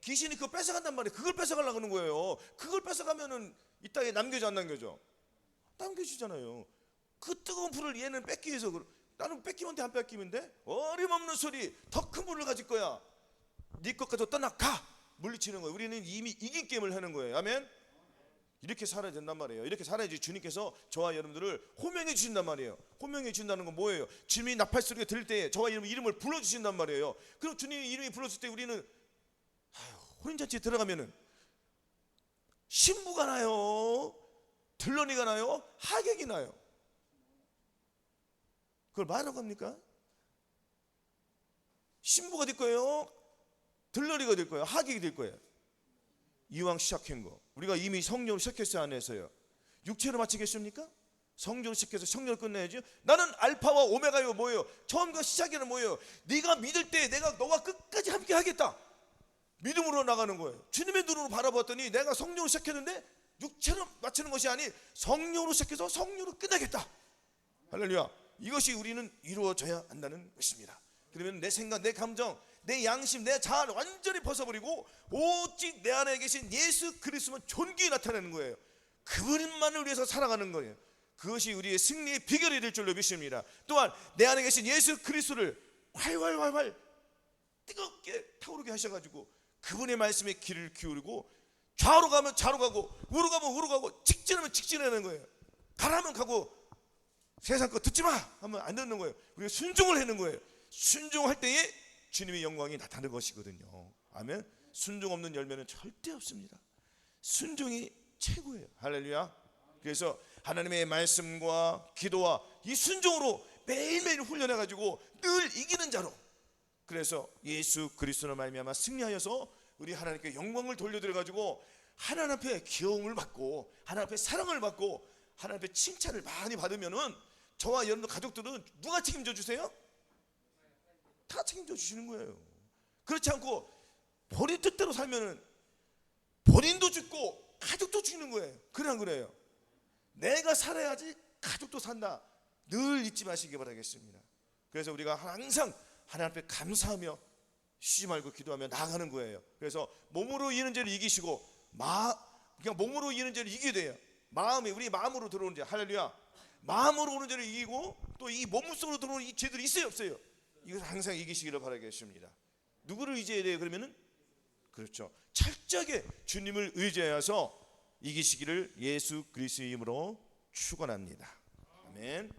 귀신이 그거 뺏어간단 말이에요. 그걸 뺏어가려고 하는 거예요. 그걸 뺏어가면은 이 땅에 남겨져 안 남겨져? 남겨지잖아요. 그 뜨거운 불을 얘는 뺏기 위해서 나는 뺏기면 돼 안 뺏기면 돼? 어림없는 소리 더 큰 불을 가질 거야. 네 것 가지고 떠나가 물리치는 거예요. 우리는 이미 이긴 게임을 하는 거예요. 아멘. 이렇게 살아야 된단 말이에요. 이렇게 살아야지 주님께서 저와 여러분들을 호명해 주신단 말이에요. 호명해 주신다는 건 뭐예요? 주님이 나팔 소리가 들릴 때 저와 여러분 이름을 불러주신단 말이에요. 그럼 주님이 이름이 불렀을 때 우리는 혼인잔치에 들어가면은 신부가 나요? 들러리가 나요? 하객이 나요? 그걸 말하라고 합니까? 신부가 될 거예요? 들러리가 될 거예요? 하객이 될 거예요? 이왕 시작한 거 우리가 이미 성령으로 시작했어요, 안 했어요? 육체로 마치겠습니까? 성령으로 시작해서 성령으로 끝내야죠. 나는 알파와 오메가요. 뭐예요? 처음과 시작에는 뭐예요? 네가 믿을 때 내가 너와 끝까지 함께 하겠다. 믿음으로 나가는 거예요. 주님의 눈으로 바라봤더니 내가 성령으로 시작했는데 육체로 마치는 것이 아닌 성령으로 시작해서 성령으로 끝내겠다. 할렐루야. 이것이 우리는 이루어져야 한다는 것입니다. 그러면 내 생각, 내 감정, 내 양심, 내 자아를 완전히 벗어버리고 오직 내 안에 계신 예수 그리스도만 존귀히 나타내는 거예요. 그분만을 위해서 살아가는 거예요. 그것이 우리의 승리의 비결이 될 줄로 믿습니다. 또한 내 안에 계신 예수 그리스도를 활활 뜨겁게 타오르게 하셔가지고 그분의 말씀에 귀를 기울이고 좌로 가면 좌로 가고 우로 가면 우로 가고 직진하면 직진하는 거예요. 가라면 가고 세상 거 듣지 마 하면 안 듣는 거예요. 우리가 순종을 하는 거예요. 순종할 때에 주님의 영광이 나타나는 것이거든요. 아멘. 순종 없는 열매는 절대 없습니다. 순종이 최고예요. 할렐루야. 그래서 하나님의 말씀과 기도와 이 순종으로 매일매일 훈련해가지고 늘 이기는 자로, 그래서 예수 그리스도로 말미암아 승리하여서 우리 하나님께 영광을 돌려드려가지고 하나님 앞에 귀여움을 받고 하나님 앞에 사랑을 받고 하나님 앞에 칭찬을 많이 받으면은 저와 여러분들 가족들은 누가 책임져 주세요? 다 책임져 주시는 거예요. 그렇지 않고 본인 뜻대로 살면은 본인도 죽고 가족도 죽는 거예요. 그래 안 그래요? 내가 살아야지 가족도 산다. 늘 잊지 마시기 바라겠습니다. 그래서 우리가 항상 하나님 앞에 감사하며 쉬지 말고 기도하며 나아가는 거예요. 그래서 몸으로 이기는 죄를 이기시고 그냥 몸으로 이기는 죄를 이기게 돼요. 마음이 우리 마음으로 들어오는 죄, 할렐루야. 마음으로 오는 죄를 이기고 또 이 몸속으로 들어오는 이 죄들이 있어요, 없어요? 이것을 항상 이기시기를 바라겠습니다. 누구를 의지해야 돼요? 그러면은 그렇죠. 철저하게 주님을 의지하여서 이기시기를 예수 그리스도의 이름으로 축원합니다. 아멘.